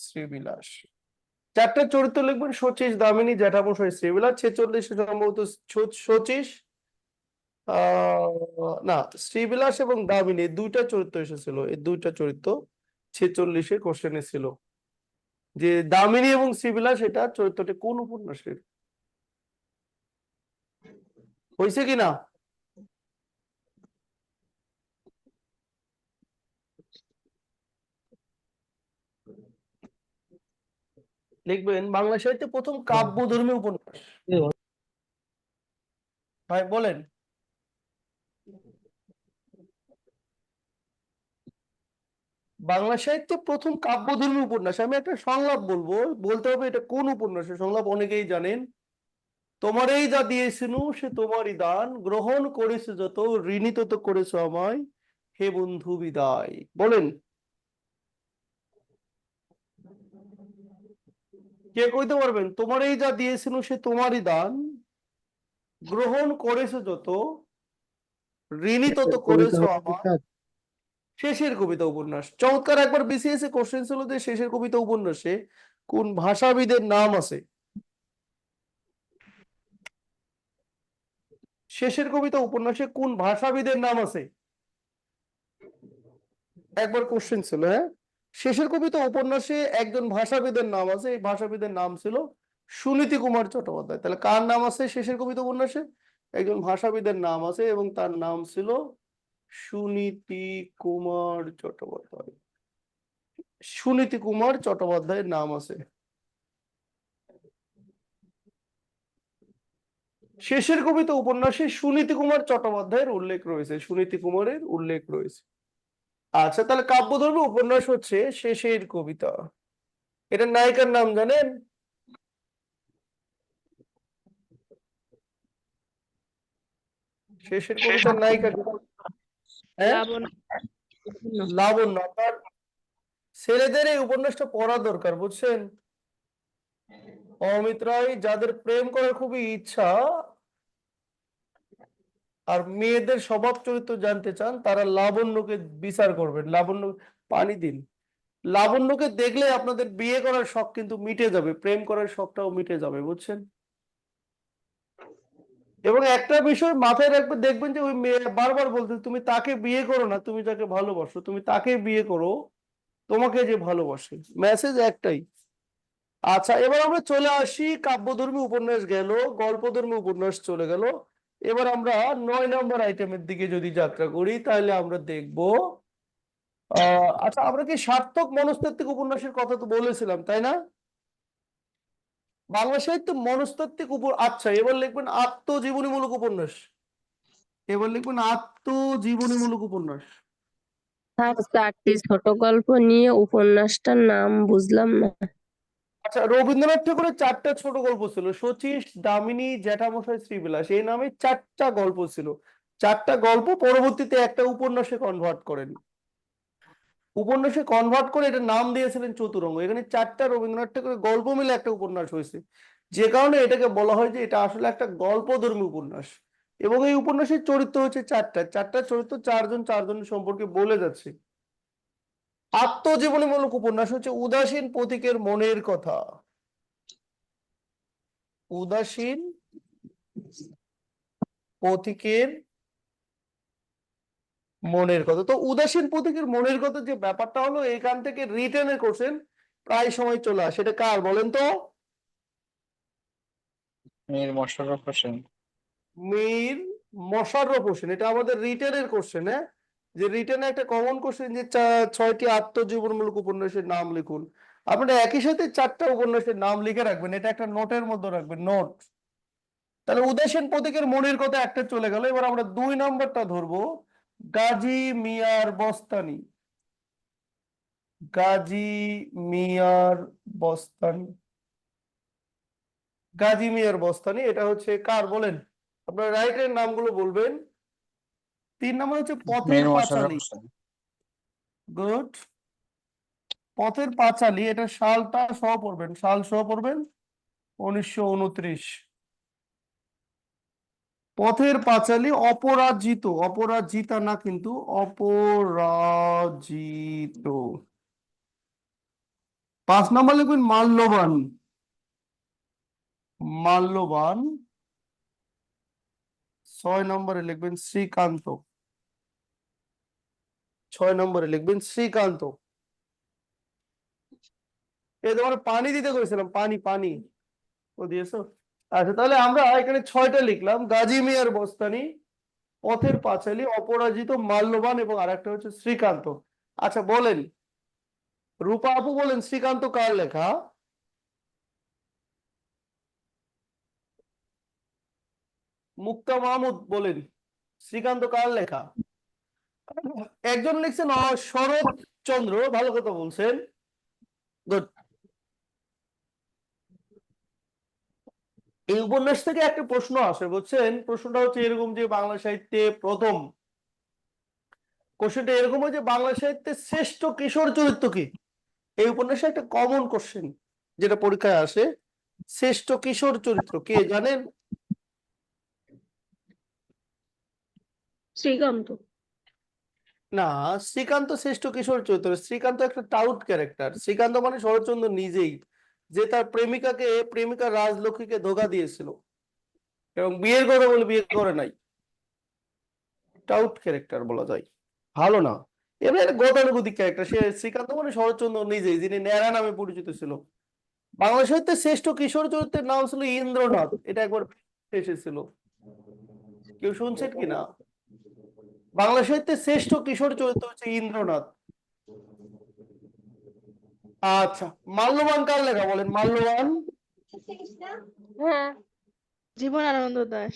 শ্রীবিলাস। 4টা চরিত্র লিখবেন, শচীশ, দামিনী, জ্যাঠামশাই, শ্রীবিলাস। 46 সম্ভবত শচীশ, না, শ্রীবিলাস এবং দামিনী, এই 2টা চরিত্র এসেছিল। এই 2টা চরিত্র 46 কোশ্চেনে ছিল। যে দামিনী এবং শ্রীবিলাস, এটা চরিত্রটি কোন উপন্যাসের? হয়েছে কিনা? লিখবেন বাংলা সাহিত্যে প্রথম কাব্যধর্মী উপন্যাস। ভাই বলেন। বাংলা সাহিত্যে প্রথম কাব্যধর্মী উপন্যাস। আমি একটা সংলাপ বলবো, বলতে হবে এটা কোন উপন্যাসের সংলাপ। অনেকেই জানেন। তোমারই যা দিয়েছিনু সে তোমারই দান, গ্রহণ করেছে যত, ঋণী তত করেছো আমায়, হে বন্ধু বিদায়। বলেন, কে কইতে পারবেন? তোমারই যা দিয়েছিনু সে তোমারই দান, গ্রহণ করেছো যত, ঋণী তত করেছো আমায়। শেষের কবিতা উপন্যাস। চমৎকার। একবার BCS এ কোশ্চেন ছিল যে শেষের কবিতা উপন্যাসে কোন ভাষাবিদের নাম আছে? শেষের কবিতা উপন্যাসে কোন ভাষাবিদের নাম আছে? একবার কোশ্চেন ছিল। হ্যাঁ, শেষের কবিতা উপন্যাসে একজন ভাষাবিদের নাম আছে। এই ভাষাবিদের নাম ছিল সুনীতি কুমার চট্টোপাধ্যায়। তাহলে কার নাম আছে শেষের কবিতা উপন্যাসে? একজন ভাষাবিদের নাম আছে এবং তার নাম ছিল সুনীতি কুমার চট্টোপাধ্যায়। সুনীতি কুমার চট্টোপাধ্যায়ের নাম আছে। শেষের কবিতা উপন্যাসে সুনীতি কুমার চট্টোপাধ্যায়ের উল্লেখ রয়েছে, সুনীতি কুমারের উল্লেখ রয়েছে। আচ্ছা, তাহলে কাব্যধর্মী উপন্যাস হচ্ছে শেষের কবিতা। এটার নায়িকার নাম জানেন? শেষের কবিতার নায়িকা কে? হ্যাঁ, লাবণ্য। আপনার ছেলেদের এই উপন্যাসটা পড়া দরকার, বুঝছেন? অমিত রায় যাদের প্রেম করার খুবই ইচ্ছা আর মেয়েদের স্বভাব চরিত্র জানতে চান, তারা লাবণ্যকে বিচার করবেন। লাবণ্য, পানি দিন। লাবণ্যকে দেখলে আপনাদের বিয়ে করার শখ কিন্তু মিটে যাবে, প্রেম করার শখটাও মিটে যাবে, বুঝছেন? এবং একটা বিষয় মাথায় রাখবে, দেখবেন যে ওই মেয়ে বারবার বলতে, তুমি তাকে বিয়ে করো না, তুমি যাকে ভালোবাসো, তুমি তাকে বিয়ে করো, তোমাকে যে ভালোবাসে। মেসেজ একটাই। আচ্ছা, এবার আমরা চলে আসি, কাব্যধর্মী উপন্যাস গেল, গল্পধর্মী উপন্যাস চলে গেল। এবার আমরা 9 নম্বর আইটেমের দিকে যদি যাত্রা করি, তাহলে আমরা দেখব আচ্ছা, আমরা কি সার্থক মনস্তাত্ত্বিক উপন্যাসের কথা তো বলেছিলাম, তাই না? বাংলা সাহিত্য মনস্তাত্ত্বিক আচ্ছা, এবার লিখবেন আত্মজীবনীমূলক উপন্যাস। এবার লিখবেন আত্মজীবনীমূলক উপন্যাস। স্যার, 4টি ছোট গল্প নিয়ে উপন্যাসটার নাম বুঝলাম না। আচ্ছা, রবীন্দ্রনাথ ঠাকুরের 4টা ছোট গল্প ছিল, শচীশ, দামিনী, জ্যাঠামশাই, শ্রীবিলাস, এই নামে 4টা গল্প ছিল। 4টা গল্প পরবর্তীতে একটা উপন্যাসে কনভার্ট করেন। উপন্যাসে কনভার্ট করে এটা নাম দিয়েছিলেন চতুরঙ্গ। এখানে 4টা রবীন্দ্রনাথ ঠাকুরের গল্প মিলে একটা উপন্যাস হয়েছে, যে কারণে এটাকে বলা হয় যে এটা আসলে একটা গল্পধর্মী উপন্যাস। এবং এই উপন্যাসের চরিত্র হচ্ছে 4টা চরিত্র, 4জন 4জনের সম্পর্কে বলে যাচ্ছে। আত্মজীবনীমূলক উপন্যাস হচ্ছে উদাসীন পথিকের মনের কথা। উদাসীন পথিকের মনের কথা। তো উদাসীন পথিকের মনের কথা যে ব্যাপারটা হলো, এখান থেকে রিটেনের কোশ্চেন প্রায় সময় চলে আসে। এটা কার বলেন তো? মীর মশাররফ হোসেন। মীর মশাররফ হোসেন। এটা আমাদের রিটেনের কোশ্চেন। হ্যাঁ, যে রিটেনে একটা কমন কোশ্চেন, যে 6টি আত্মজীবনমূলক উপন্যাসের নাম লিখুন। আপনারা একই সাথে 4টা উপন্যাসের নাম লিখে রাখবেন, এটা একটা নোটের মধ্যে রাখবেন, নোট। তাহলে উদাসীন পথিকের মনের কথা একটা চলে গেল। এবার আমরা 2 নম্বরটা ধরবো, গাজী মিয়ার বস্তানি। গাজী মিয়ার বস্তানি। গাজী মিয়ার বস্তানি এটা হচ্ছে কার বলেন? আপনার রাইটের নামগুলো বলবেন। 3 নম্বর হচ্ছে পথের মীর মোশাররফ পাঁচালী। হোসেন। গুড। পথের পাঁচালী, এটা সালটা সহ পড়বেন, সাল সহ পড়বেন 1929। পথের পাঁচালী। অপরাজিত, অপরাজিতা না কিন্তু, অপরাজিত। 5 নম্বর লিখবেন মাল্যবান। মাল্যবান। 6 নম্বরে লিখবেন শ্রীকান্ত। 6 নম্বরে লিখবেন শ্রীকান্ত। এই তোমার পানি দিতে করেছিলাম, পানি পানি ও দিয়েছো। আচ্ছা, তাহলে আমরা এখানে 6টা লিখলাম, গাজী মিয়ার বস্তানি, পথের পাঁচালী, অপরাজিত, মাল্যবান এবং আরেকটা হচ্ছে শ্রীকান্ত। আচ্ছা বলেন, রূপা আপু বলেন, শ্রীকান্ত কার লেখা? মুক্তা মাহমুদ বলেন, শ্রীকান্ত কার লেখা? একজন লিখছেন শরৎ চন্দ্র, ভালো কথা বলছেন, গুড। এই উপন্যাস থেকে একটা প্রশ্ন আসে, বুঝছেন? প্রশ্নটা হচ্ছে এরকম, যে বাংলা সাহিত্যে প্রথম কোশ্চেনটা এরকম হয় যে বাংলা সাহিত্যের শ্রেষ্ঠ কিশোর চরিত্র কি? এই উপন্যাসে একটা কমন কোশ্চেন যেটা পরীক্ষায় আসে, শ্রেষ্ঠ কিশোর চরিত্র কে জানেন? শ্রীকান্ত। না, শ্রীকান্ত শ্রেষ্ঠ কিশোর চরিত্র? শ্রীকান্ত একটা টাউট ক্যারেক্টার। শ্রীকান্ত মানে শরৎচন্দ্র নিজেই, যে তার প্রেমিকা রাজলক্ষ্মীকে ধোঁকা দিয়েছিল এবং বিয়ের কথা বলে বিয়ে করে নাই। টাউট ক্যারেক্টার বলা যায়, ভালো না। এবার গতানুগতিক ক্যারেক্টার। সে শ্রীকান্ত মানে শরৎচন্দ্র নিজেই, যিনি ন্যাড়া নামে পরিচিত ছিল। বাংলা সাহিত্যের শ্রেষ্ঠ কিশোর চরিত্রের নাম ছিল ইন্দ্রনাথ। এটা একবার এসেছিল, কেউ শুনছেন কিনা? বাংলা সাহিত্যের শ্রেষ্ঠ কিশোর চরিত্র হচ্ছে ইন্দ্রনাথ। আচ্ছা, মাল্যবান কার লেখা বলেন? মাল্যবান। হ্যাঁ, জীবনানন্দ দাশ।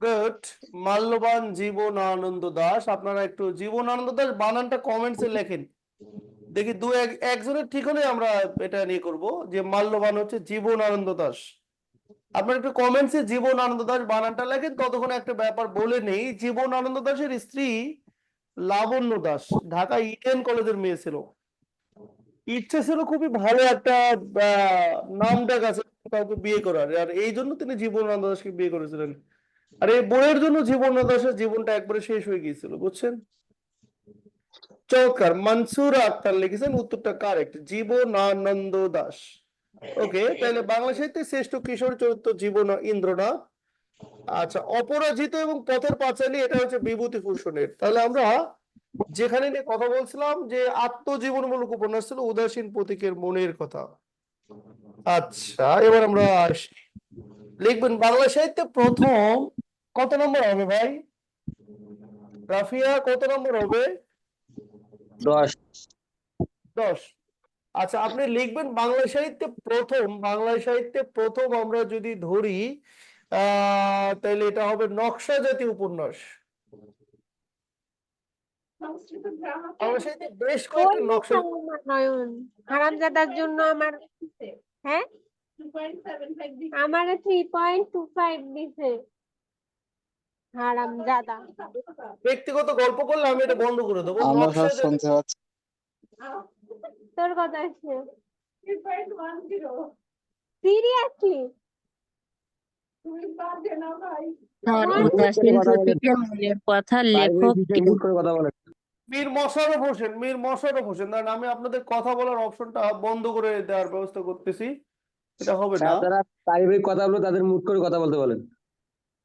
গুড। মাল্যবান জীবনানন্দ দাশ। আপনারা একটু জীবনানন্দ দাশ বানানটা কমেন্টসে লেখেন, দেখি একজনের ঠিক হলে আমরা এটা নিয়ে করব যে মাল্যবান হচ্ছে জীবনানন্দ দাস। আপনারা একটু কমেন্টসে জীবনানন্দ দাশ বানানটা লেখেন। ততক্ষণে একটা ব্যাপার বলে নেই, জীবনানন্দ দাশের স্ত্রী লাবণ্য দাস ঢাকা ইডেন কলেজের মেয়ে ছিল। ইচ্ছে ছিল খুবই ভালো একটা নাম ডাক আছে কাউকে বিয়ে করার, আর এই জন্য তিনি জীবনানন্দ দাসকে বিয়ে করেছিলেন। আর এই বইয়ের জন্য জীবনানন্দ দাসের জীবনটা একবারে শেষ হয়ে গিয়েছিল, বুঝছেন? চমৎকার। মনসুরা আক্তার লিখেছেন, উত্তরটা কারেক্ট, জীবনানন্দ দাস। ওকে, তাহলে বাংলা সাহিত্যের শ্রেষ্ঠ কিশোর চরিত্র জীবন ইন্দ্রনাথ। আচ্ছা, অপরাজিত এবং পথের পাঁচালী এটা হচ্ছে বিভূতিভূষণের। তাহলে আমরা যেখানে নিয়ে কথা বলছিলাম যে আত্মজীবনমূলক উপন্যাস ছিল উদাসীন প্রতীকের মনের কথা। আচ্ছা, এবার আমরা আসি। লিখবেন বাংলা সাহিত্যে প্রথম কত নম্বর হবে ভাই? রাফিয়া কত নম্বর হবে? 10 10। আচ্ছা, আপনি লিখবেন বাংলা সাহিত্যে প্রথম আমরা যদি ধরি তাহলে এটা হবে নকশা জাতীয় উপন্যাস। বাংলা সাহিত্যে বেশ কয়েকটা নকশা। নয়ন হারামজাদার জন্য আমার, হ্যাঁ আমার 3.25 দিছে হারামজাদা। ব্যক্তিগত গল্প করলে আমি এটা বন্ধ করে দেবো। আমরা নকশা সব শুনতে পাচ্ছি। তোর কথা আছে সিরিয়াসলি? আর উদাসীন প্রতীকের মনের কথা লেখক কে? মিউট করে কথা বলেন। মীর মোশাররফ হোসেন। দাঁড়ান, আমি আপনাদের কথা বলার অপশনটা বন্ধ করে দেওয়ার ব্যবস্থা করতেছি, এটা হবে না। স্যার, যারা পারিবারিক কথা বলে তাদের মুট করে কথা বলতে বলেন।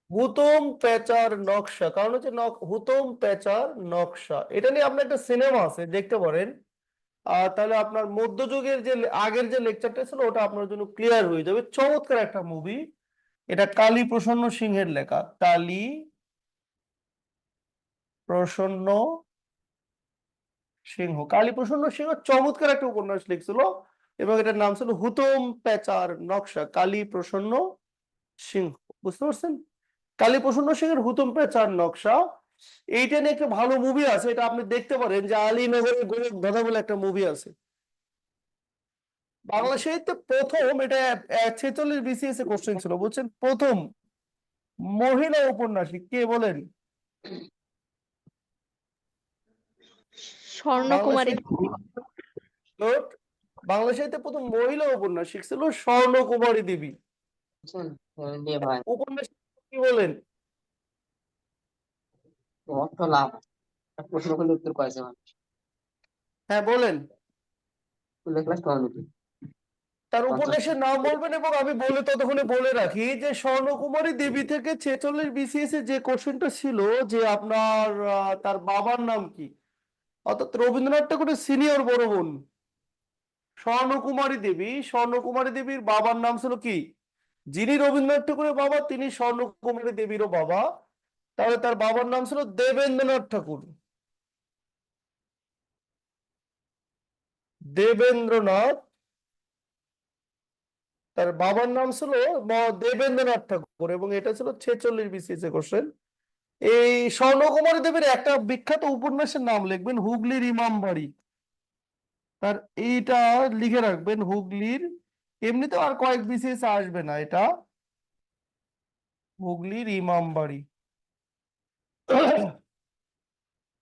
হুতম পেঁচার নকশা, কারণ হচ্ছে হুতম পেঁচার নকশা, এটা নিয়ে আপনার একটা সিনেমা আছে, দেখতে পারেন। তাহলে আপনার মধ্যযুগের যে আগের যে লেকচারটা ছিল ওটা আপনার জন্য ক্লিয়ার হয়ে যাবে। চমৎকার একটা মুভি, এটা কালী প্রসন্ন সিংহের লেখা। কালী প্রসন্ন সিংহ চমৎকার একটা উপন্যাস লিখছিল এবং এটার নাম ছিল হুতম পেঁচার নকশা। কালী প্রসন্ন সিংহ, বুঝতে পারছেন? কালী প্রসন্ন সিংহের হুতম পেঁচার নকশা, এইটা নিয়ে একটা ভালো মুভি আছে, এটা আপনি দেখতে পারেন। যে আলীনগরের গোলক ধাঁধা বলে একটা মুভি আছে। বাংলা সাহিত্যে প্রথম, এটা 46 BCS এ কোশ্চেন ছিল, বুঝছেন? প্রথম মহিলা উপন্যাসিক কে বলেন? স্বর্ণকুমারী। বাংলা সাহিত্যে প্রথম মহিলা উপন্যাসিক ছিল স্বর্ণকুমারী দেবী। উপন্যাস কি বলেন? হ্যাঁ বলেন, তার উপন্যাসের নাম বলবেন। এবং আমি ততক্ষণে বলে রাখি যে স্বর্ণকুমারী দেবী থেকে 46 BCS এ যে কোশ্চেনটা ছিল যে আপনার তার বাবার নাম কি, অর্থাৎ রবীন্দ্রনাথ ঠাকুরের সিনিয়র বড় বোন স্বর্ণকুমারী দেবীর বাবার নাম ছিল কি? যিনি রবীন্দ্রনাথ ঠাকুরের বাবা তিনি স্বর্ণকুমারী দেবীরও বাবা, তাহলে তার বাবার নাম ছিল দেবেন্দ্রনাথ ঠাকুর। দেবেন্দ্রনাথ, তার বাবার নাম ছিল দেবেন্দ্রনাথ ঠাকুর, এবং এটা ছিল 46 BCS এ কোশ্চেন। এই স্বর্ণকুমারী দেবীর একটা বিখ্যাত উপন্যাসের নাম লিখবেন, হুগলির ইমামবাড়ি। তার এইটা লিখে রাখবেন, হুগলির, এমনিতে আর কয়েক BCS আসবে না, এটা হুগলির ইমামবাড়ি।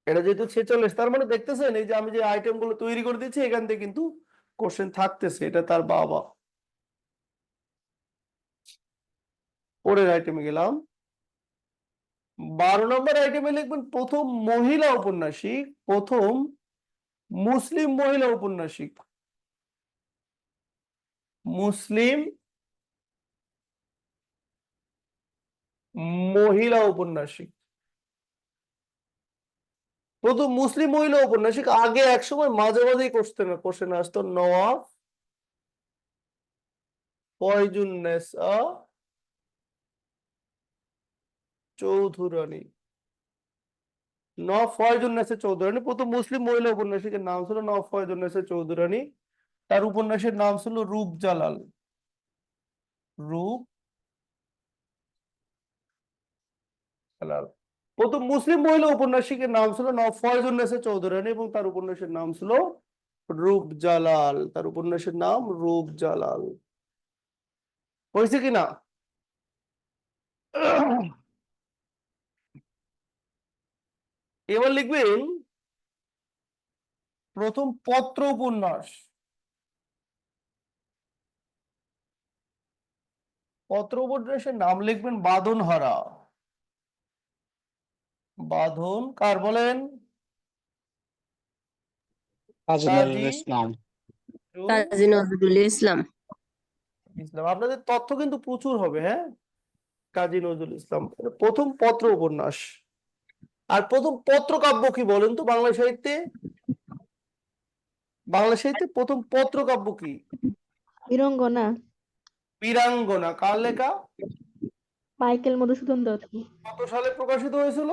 এটা যেহেতু 46, তার মানে দেখতেছেন এই যে আমি যে আইটেম গুলো তৈরি করে দিচ্ছি এখান থেকে কিন্তু কোশ্চেন থাকতেছে। এটা তার বাবা। পরের আইটেমে গেলাম, 12 নম্বর আইটেমে লিখবেন প্রথম মহিলা ঔপন্যাসিক, প্রথম মুসলিম মহিলা ঔপন্যাসিক। মুসলিম মহিলা ঔপন্যাসিক, প্রথম মুসলিম মহিলা ঔপন্যাসিক। আগে একসময় মাঝে মাঝেই কোশ্চেন আসতো, নওয়াব ফয়জুন্নেসা চৌধুরানী। নওয়াব ফয়জুন্নেসা চৌধুরানী, প্রথম মুসলিম মহিলা উপন্যাসিকের নাম ছিল নওয়াব ফয়জুন্নেসা চৌধুরানী। তার উপন্যাসের নাম ছিল রূপজালাল। রূপ জালাল। প্রথম মুসলিম মহিলা ঔপন্যাসিকের নাম ছিল ফয়জুন্নেসা চৌধুরানী এবং তার উপন্যাসের নাম ছিল রূপ জালাল। তার উপন্যাসের নাম রূপ জালাল। হয়েছে কিনা? এবার লিখবেন প্রথম পত্র উপন্যাস। পত্র উপন্যাসের নাম লিখবেন বাঁধনহারা। বাঁধন কার বলেন? কাজী কাজী নজরুল ইসলাম। কাজী নজরুল ইসলাম। ইসলাম। আপনাদের তথ্য কিন্তু প্রচুর হবে, হ্যাঁ। কাজী নজরুল ইসলাম এটা প্রথম পত্র উপন্যাস। আর প্রথম পত্র কাব্য কি বলেন তো বাংলা সাহিত্যে? বাংলা সাহিত্যে প্রথম পত্র কাব্য কি? বীরঙ্গনা, বীরাঙ্গনা। কার লেখা? মাইকেল মধুসূদন দত্ত। কত সালে প্রকাশিত হয়েছিল?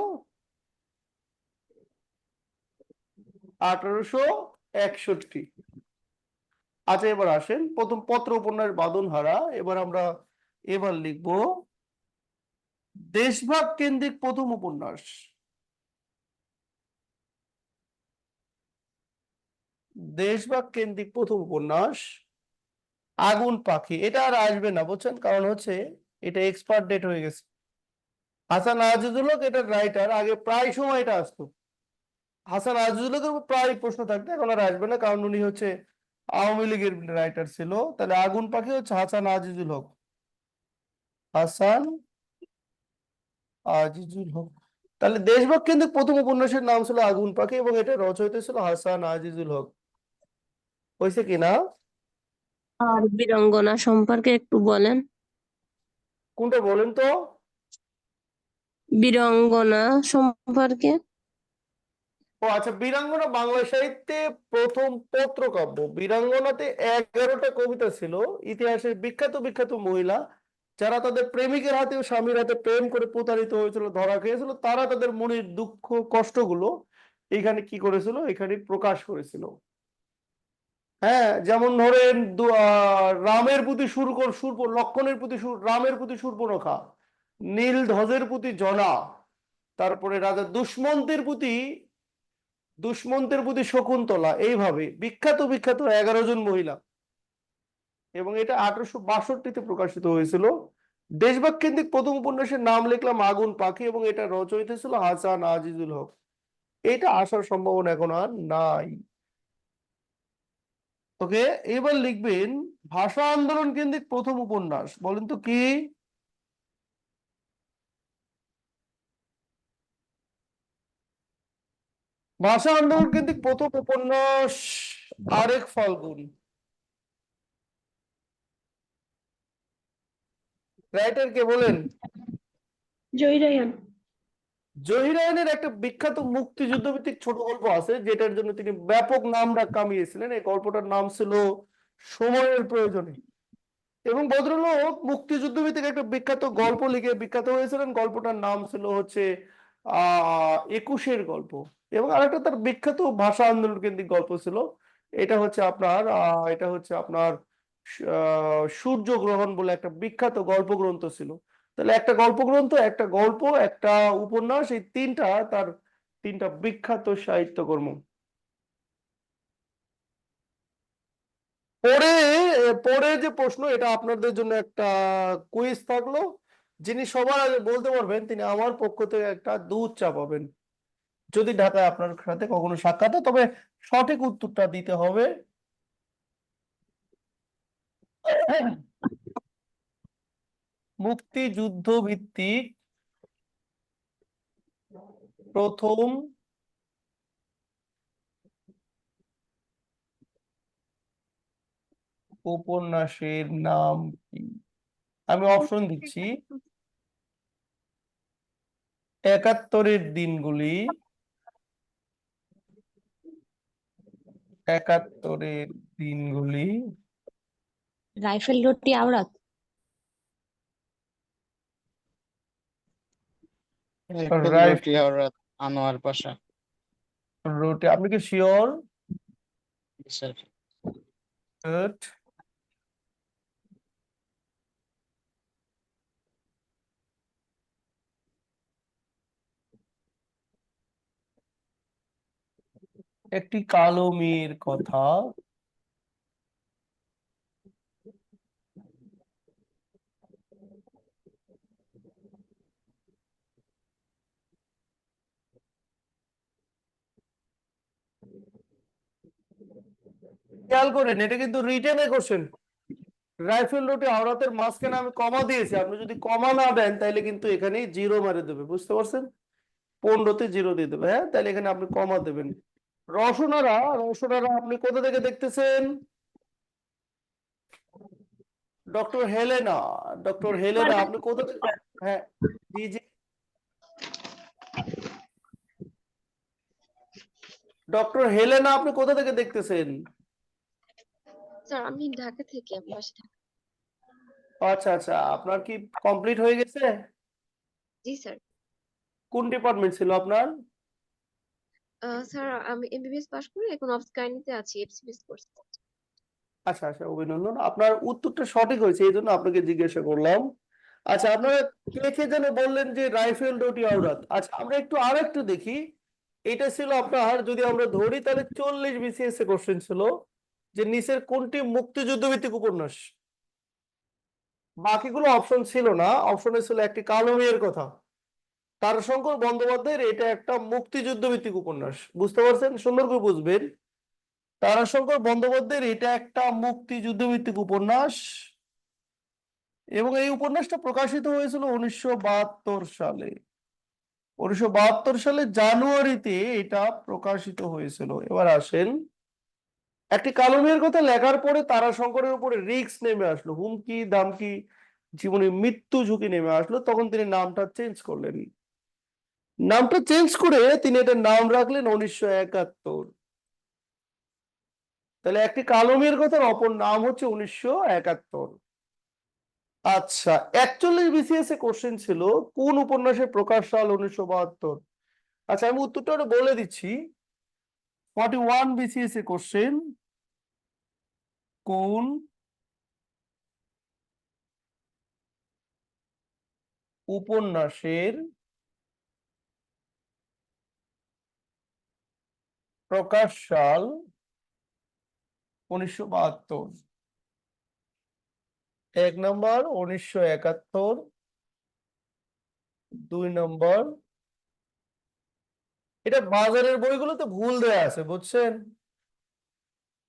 1861। আচ্ছা, এবার আসেন প্রথম পত্র উপন্যাস বাঁধনহারা। এবার লিখব দেশভাগ কেন্দ্রিক প্রথম উপন্যাস। দেশভাগ কেন্দ্রিক প্রথম উপন্যাস আগুন পাখি। এটা আর আসবে না বুঝছেন, কারণ হচ্ছে এটা এক্সপায়ার ডেট হয়ে গেছে। হাসান আজিজুল হক এটার রাইটার। আগে প্রায় সময় এটা আসতো। হাসান আজিজুল হকের উপর প্রায় প্রশ্ন থাকতো, এখন আর আসবে না, কারণ উনি হচ্ছে আওয়ামী লীগের রাইটার ছিল। তাহলে আগুন পাখি হচ্ছে হাসান আজিজুল হক। হাসান আজিজুল হক। তাহলে দেশভাগ কেন্দ্রিক প্রথম উপন্যাসের নাম ছিল আগুন পাখি এবং এটা রচয়িতা ছিল হাসান আজিজুল হক। হয়েছে কিনা? আর বীরঙ্গনা সম্পর্কে একটু বলেন। কোনটা বলেন তো? বীরঙ্গনা সম্পর্কে। ও আচ্ছা, বীরাঙ্গনা বাংলা সাহিত্যে প্রথম পত্রকাব্য। বীরাঙ্গনাতে 11টা কবিতা ছিল। ইতিহাসের বিখ্যাত বিখ্যাত মহিলা যারা তাদের প্রেমিকের হাতে ও স্বামীর হাতে প্রেম করে প্রতারিত হয়েছিল, ধরা খেয়েছিল, তারা তাদের মনের দুঃখ কষ্টগুলো এখানে কি করেছিল, এখানে প্রকাশ করেছিল। হ্যাঁ, যেমন ধরেন রামের প্রতি লক্ষণের প্রতি রামের প্রতি শূর্পণখা, নীল ধ্বজের প্রতি জনা, তারপরে রাজা দুষ্মন্তের প্রতি শকুন্তলা। এইভাবে বিখ্যাত বিখ্যাত 11 জন মহিলা। এবং এটা 1862-তে প্রকাশিত হয়েছিল। দেশভাগ কেন্দ্রিক প্রথম উপন্যাসের নাম লিখলাম আগুন পাখি এবং এটা রচয়িতা ছিল হাসান আজিজুল হক। এটা আসার সম্ভাবনা এখন আর নাই। ওকে, এবার লিখবেন ভাষা আন্দোলন কেন্দ্রিক প্রথম উপন্যাস। বলেন তো কি? ভাষা আন্দোলন কেন্দ্রিক প্রথম উপন্যাস আরেক ফাল্গুন। রাইটার কে বলেন? জয়রায়ান। জহিরায়নের একটা বিখ্যাত মুক্তিযুদ্ধ ভিত্তিক ছোট গল্প আছে, যেটার জন্য তিনি ব্যাপক নাম কামিয়েছিলেন। এই গল্পটার নাম ছিল সময়ের প্রয়োজনে। এবং ভদ্রলোক মুক্তিযুদ্ধ ভিত্তিক একটা বিখ্যাত গল্প লিখে বিখ্যাত হয়েছিলেন। গল্পটার নাম ছিল হচ্ছে 21-এর গল্প। এবং আরেকটা তার বিখ্যাত ভাষা আন্দোলন কেন্দ্রিক গল্প ছিল। এটা হচ্ছে আপনার সূর্যগ্রহণ বলে একটা বিখ্যাত গল্প গ্রন্থ ছিল। তাহলে একটা গল্প গ্রন্থ, একটা গল্প, একটা উপন্যাস, এই তার তিনটা বিখ্যাত সাহিত্যকর্ম। পরে পরে যে প্রশ্ন, এটা আপনাদের জন্য একটা কুইজ থাকলো। যিনি সবার আগে বলতে পারবেন তিনি আমার পক্ষ থেকে একটা দুধ চা পাবেন, যদি ঢাকায় আপনার সাথে কখনো সাক্ষাৎ হয়। তবে সঠিক উত্তরটা দিতে হবে। মুক্তিযুদ্ধ ভিত্তিক প্রথম উপন্যাসের নাম কি? আমি অপশন দিচ্ছি: 71-এর দিনগুলি, 71-এর দিনগুলি, রাইফেল রুটি আওরাত। রাইফেল আনোয়ার পাশা। রুটে। আপনি কি শিওর? স্যার। গুড। একটি কালো মেয়ের কথা খেয়াল করেন, এটা কিন্তু রিটেনে কোশ্চেন। রাইফেল রুটে আওরাতের মাঝখানে আমি কমা দিয়েছি, আপনি যদি কমা না দেন তাহলে কিন্তু এখানে জিরো মারে দেবে, বুঝতে পারছেন? 15-তে জিরো দিয়ে দেবে। হ্যাঁ, তাহলে এখানে আপনি কমা দেবেন। রসনারা, রসনারা আপনি কোথা থেকে দেখতেছেন? ডক্টর হেলেনা, ডক্টর হেলেনা আপনি কোথা থেকে? হ্যাঁ, জি জি, ডক্টর হেলেনা আপনি কোথা থেকে দেখতেছেন? স্যার আমি ঢাকা থেকে, আমি বাসা থাকি। আচ্ছা আচ্ছা, আপনার কি কমপ্লিট হয়ে গেছে? জি স্যার। কোন ডিপার্টমেন্ট ছিল আপনার? স্যার আমি এমবিবিএস পাশ করে এখন অফিস কাহিনীতে আছি, এফসিবিএস কোর্স। আচ্ছা আচ্ছা, অভিনন্দন, আপনার উত্তরটা সঠিক হয়েছে, এই জন্য আপনাকে জিজ্ঞাসা করলাম। আচ্ছা, আপনারা কে কে যেন বললেন যে রাইফেল রুটি আওরাত। আচ্ছা, আমরা একটু আরেকটু দেখি। এটা ছিল আপনার, যদি আমরা ধরি তাহলে 40 বিসিএস এ কোশ্চেন ছিল যে নিচের কোনটি মুক্তিযুদ্ধ ভিত্তিক উপন্যাস। বাকিগুলো অপশন ছিল না, অপশনে ছিল একটি কালো মেয়ের কথা। তারাশঙ্কর বন্দ্যোপাধ্যায়ের এটা একটা মুক্তিযুদ্ধ ভিত্তিক উপন্যাস, বুঝতে পারছেন? সুন্দর করে বুঝবেন, তারাশঙ্কর বন্দ্যোপাধ্যায়ের এটা একটা মুক্তিযুদ্ধ ভিত্তিক উপন্যাস এবং এই উপন্যাসটা প্রকাশিত হয়েছিল 1972 সালে। 1972 সালে জানুয়ারিতে এটা প্রকাশিত হয়েছিল। এবার আসেন, একটি কালো মেয়ের কথা লেখার পরে তারাশঙ্করের উপরে রিস্ক নেমে আসলো, হুমকি দামকি, জীবনে মৃত্যু ঝুঁকি নেমে আসলো, তখন তিনি নামটা চেঞ্জ করলেন। নামটা চেঞ্জ করে তিনি এটার নাম রাখলেন 1971। তাহলে একটি কালো মেয়ের কথার অপর নাম হচ্ছে 1971। আচ্ছা, 41 বিসিএস এ কোশ্চেন ছিল কোন উপন্যাসের প্রকাশ সাল 1972। আচ্ছা, আমি উত্তরটা ওটা বলে দিচ্ছি। 41 বিসিএস এ কোশ্চেন, কোন উপন্যাসের প্রকাশ সাল 1972? 1 নম্বর 1971, 2 নম্বর, এটা বাজারের বইগুলোতে ভুল দেয়া আছে, বুঝছেন?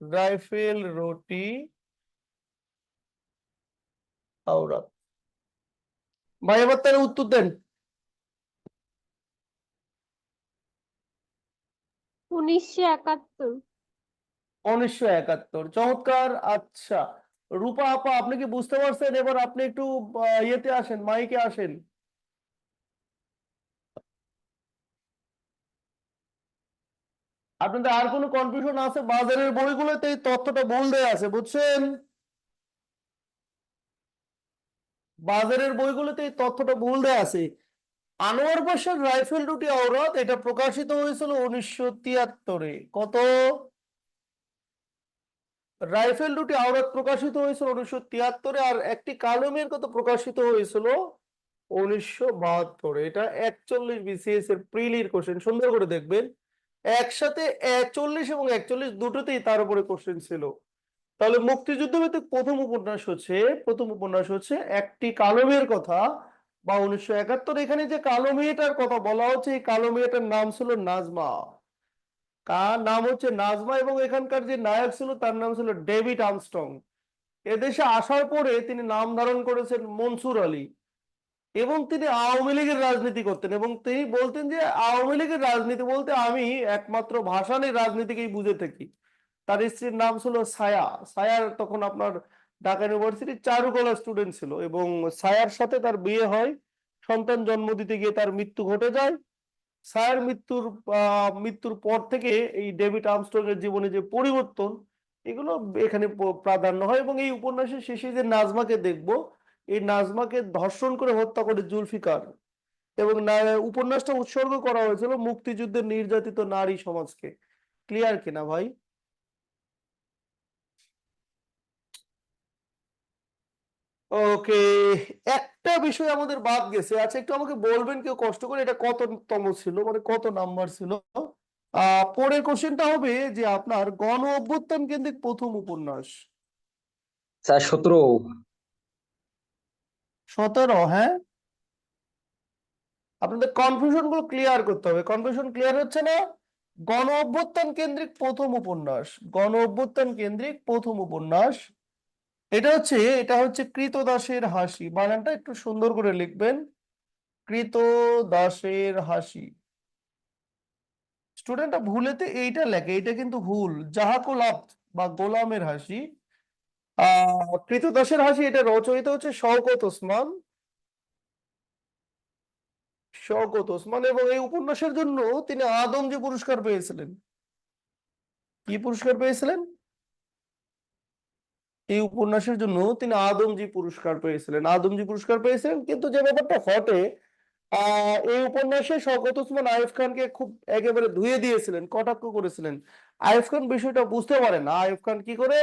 রাইফেল রুটি আওরাত। ভাই এবার তার উত্তর দেন। 1971। 1971, চমৎকার। আচ্ছা, রূপা আপা আপনি কি বুঝতে পারছেন? এবার আপনি একটু ইয়েতে আসেন, মাইকে আসেন। আপনাদের আর কোনো কনফিউশন আছে? বাজারের বইগুলোতে এই তথ্যটা ভুল দেয়া আছে, বুঝছেন? বাজারের বইগুলোতে এই তথ্যটা ভুল দেয়া আছে। আনোয়ার পাশার রাইফেল রুটি আওরাত এটা প্রকাশিত হয়েছিল 1973-এ। কত? রাইফেল রুটি আওরাত প্রকাশিত হয়েছিল 1973-এ, আর একটি কালো মেয়ের কথা প্রকাশিত হয়েছিল 1972-এ। এটা 41 বিসিএস এর প্রিলির কোশ্চেন, সুন্দর করে দেখবেন। একসাথে 40 এবং 41 দুটোতেই তার উপরে কোশ্চেন ছিল। তাহলে মুক্তিযুদ্ধ ভিত্তিক প্রথম উপন্যাস হচ্ছে একটি কালো মেয়ের কথা বা 1971। এখানে যে কালো মেয়েটার কথা বলা হচ্ছে, এই কালো মেয়েটার নাম ছিল নাজমা। কার নাম হচ্ছে নাজমা, এবং এখানকার যে নায়ক ছিল তার নাম ছিল ডেভিড আর্মস্ট্রং। এদেশে আসার পরে তিনি নাম ধারণ করেছেন মনসুর আলী, এবং তিনি আওয়ামী লীগের রাজনীতি করতেন, এবং তিনি বলতেন যে আওয়ামী লীগের রাজনীতি বলতে আমি একমাত্র ভাসানীর রাজনীতিকেই বুঝে থাকি। তার স্ত্রীর নাম ছিল ছায়া। ছায়ার তখন আপনার ঢাকা ইউনিভার্সিটির চারুকলা স্টুডেন্ট ছিল, এবং ছায়ার সাথে তার বিয়ে হয়। সন্তান জন্ম দিতে গিয়ে তার মৃত্যু ঘটে যায়। ছায়ার মৃত্যুর পর থেকে এই ডেভিড আর্মস্ট্রং এর জীবনে যে পরিবর্তন, এগুলো এখানে প্রাধান্য হয়। এবং এই উপন্যাসের শেষে যে নাজমাকে দেখব, এই নাজমাকে ধর্ষণ করে হত্যা করে জুলফিকার, এবং উপন্যাসটা উৎসর্গ করা হয়েছিল মুক্তিযুদ্ধের নির্যাতিত নারী সমাজকে। ক্লিয়ার কিনা ভাই? ওকে, একটা বিষয় আমাদের বাদ গেছে। আচ্ছা, একটু আমাকে বলবেন কেউ কষ্ট করে, এটা কততম ছিল, মানে কত নাম্বার ছিল? পরের কোশ্চেনটা হবে যে আপনার গণ অভ্যুত্থান কেন্দ্রিক প্রথম উপন্যাস। স্যার 17। 17, হ্যাঁ। আপনাদের কনফিউশন গুলো ক্লিয়ার করতে হবে। কনফিউশন ক্লিয়ার হচ্ছে না? গণ অভ্যুত্থান কেন্দ্রিক প্রথম উপন্যাস, গণ অভ্যুত্থান কেন্দ্রিক প্রথম উপন্যাস এটা হচ্ছে কৃতদাসের হাসি। বানানটা একটু সুন্দর করে লিখবেন, কৃতদাসের হাসি। স্টুডেন্টরা ভুলেতে এইটা লেখে, এটা কিন্তু ভুল। জাহাকুলাত বা গোলামের হাসি। কৃতদাসের হাসি এটা রচয়িতা হচ্ছে শওকত ওসমান। শওকত ওসমান, এবং এই উপন্যাসের জন্য তিনি আদমজী পুরস্কার পেয়েছিলেন। কি পুরস্কার পেয়েছিলেন? এই উপন্যাসের জন্য তিনি আদমজী পুরস্কার পেয়েছিলেন, আদমজী পুরস্কার পেয়েছিলেন। কিন্তু যে ব্যাপারটা ঘটে, এই উপন্যাসে শওকত ওসমান আইয়ুব খানকে খুব একেবারে ধুয়ে দিয়েছিলেন, কটাক্ষ করেছিলেন। আইয়ুব খান বিষয়টা বুঝতে পারেন না। আইয়ুব খান কি করে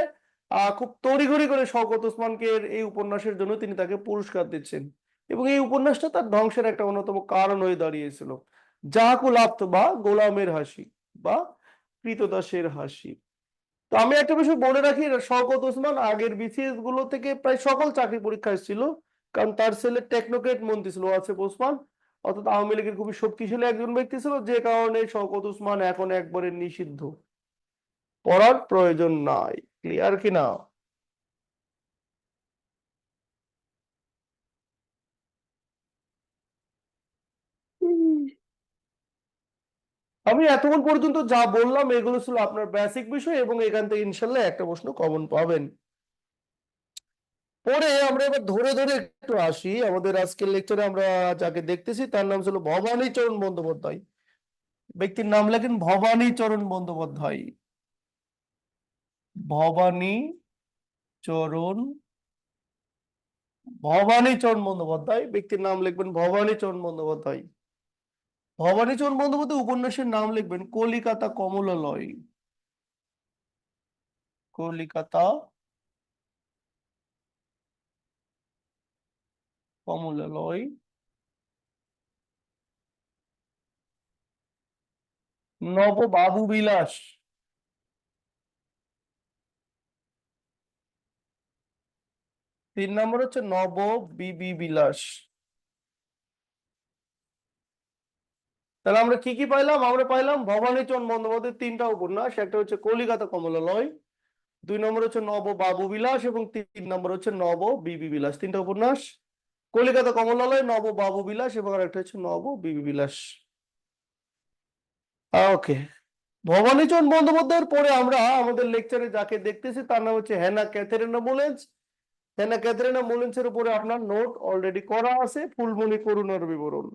খুব তড়িঘড়ি করে শওকত ওসমানকে এই উপন্যাসের জন্য তিনি তাকে পুরস্কার দিচ্ছেন, এবং এই উপন্যাসটা তার ধ্বংসের একটা অন্যতম কারণ হয়ে দাঁড়িয়েছিল। জাহাকুল আপ্ত বা গোলামের হাসি বা কৃতদাসের হাসি। তো আমি একটা বিষয় বলে রাখি, শওকত ওসমান আগের বিসিএস গুলো থেকে প্রায় সকল চাকরি পরীক্ষা এসেছিল, কারণ তার ছেলে টেকনোক্রেট মন্ত্রী ছিল আসিফ ওসমান, অর্থাৎ আওয়ামী লীগের খুবই শক্তিশালী একজন ব্যক্তি ছিল, যে কারণে শওকত ওসমান এখন একবারে নিষিদ্ধ, পড়ার প্রয়োজন নাই। ক্লিয়ার কিনা? আমি এতক্ষণ পর্যন্ত যা বললাম এগুলো ছিল আপনার বেসিক বিষয়, এবং এখান থেকে ইনশাল্লাহ একটা প্রশ্ন কমন পাবেন। পরে আমরা এবার ধরে ধরে একটু আসি। আমাদের আজকের লেকচারে আমরা যাকে দেখতেছি তার নাম ছিল ভবানী চরণ বন্দ্যোপাধ্যায়। ব্যক্তির নাম লেখেন ভবানী চরণ বন্দ্যোপাধ্যায়। ভবানী চরণ ভবানী চরণ বন্দ্যোপাধ্যায়, ব্যক্তির নাম লিখবেন ভবানী চরণ বন্দ্যোপাধ্যায়। ভবানী চরণ বন্দ্যোপাধ্যায় উপন্যাসের নাম লিখবেন কলিকাতা কমলালয়। কলিকাতা কমলালয়। নববাবু বিলাস। 3 নম্বর হচ্ছে নব বিবি বিলাস। তাহলে আমরা কি কি পাইলাম? আমরা পাইলাম ভবানীচরণ বন্দ্যোপাধ্যায়ের 3টা উপন্যাস, একটা হচ্ছে কলিকাতা কমলালয়, 2 নম্বর হচ্ছে নব বাবু বিলাস, এবং 3 নম্বর হচ্ছে নব বিবি বিলাস। 3টা উপন্যাস, কলিকাতা কমলালয়, নব বাবু বিলাস, এবং আরেকটা হচ্ছে নব বিবি বিলাস। ওকে, ভবানীচরণ বন্দ্যোপাধ্যায়ের পরে আমরা আমাদের লেকচারে যাকে দেখতেছি তার নাম হচ্ছে হেনা ক্যাথেরিনা মুলেন্স। হেনা ক্যাথেরিনা মুলেন্সের উপরে আপনার নোট অলরেডি করা আছে, ফুলমণি করুণার বিবরণ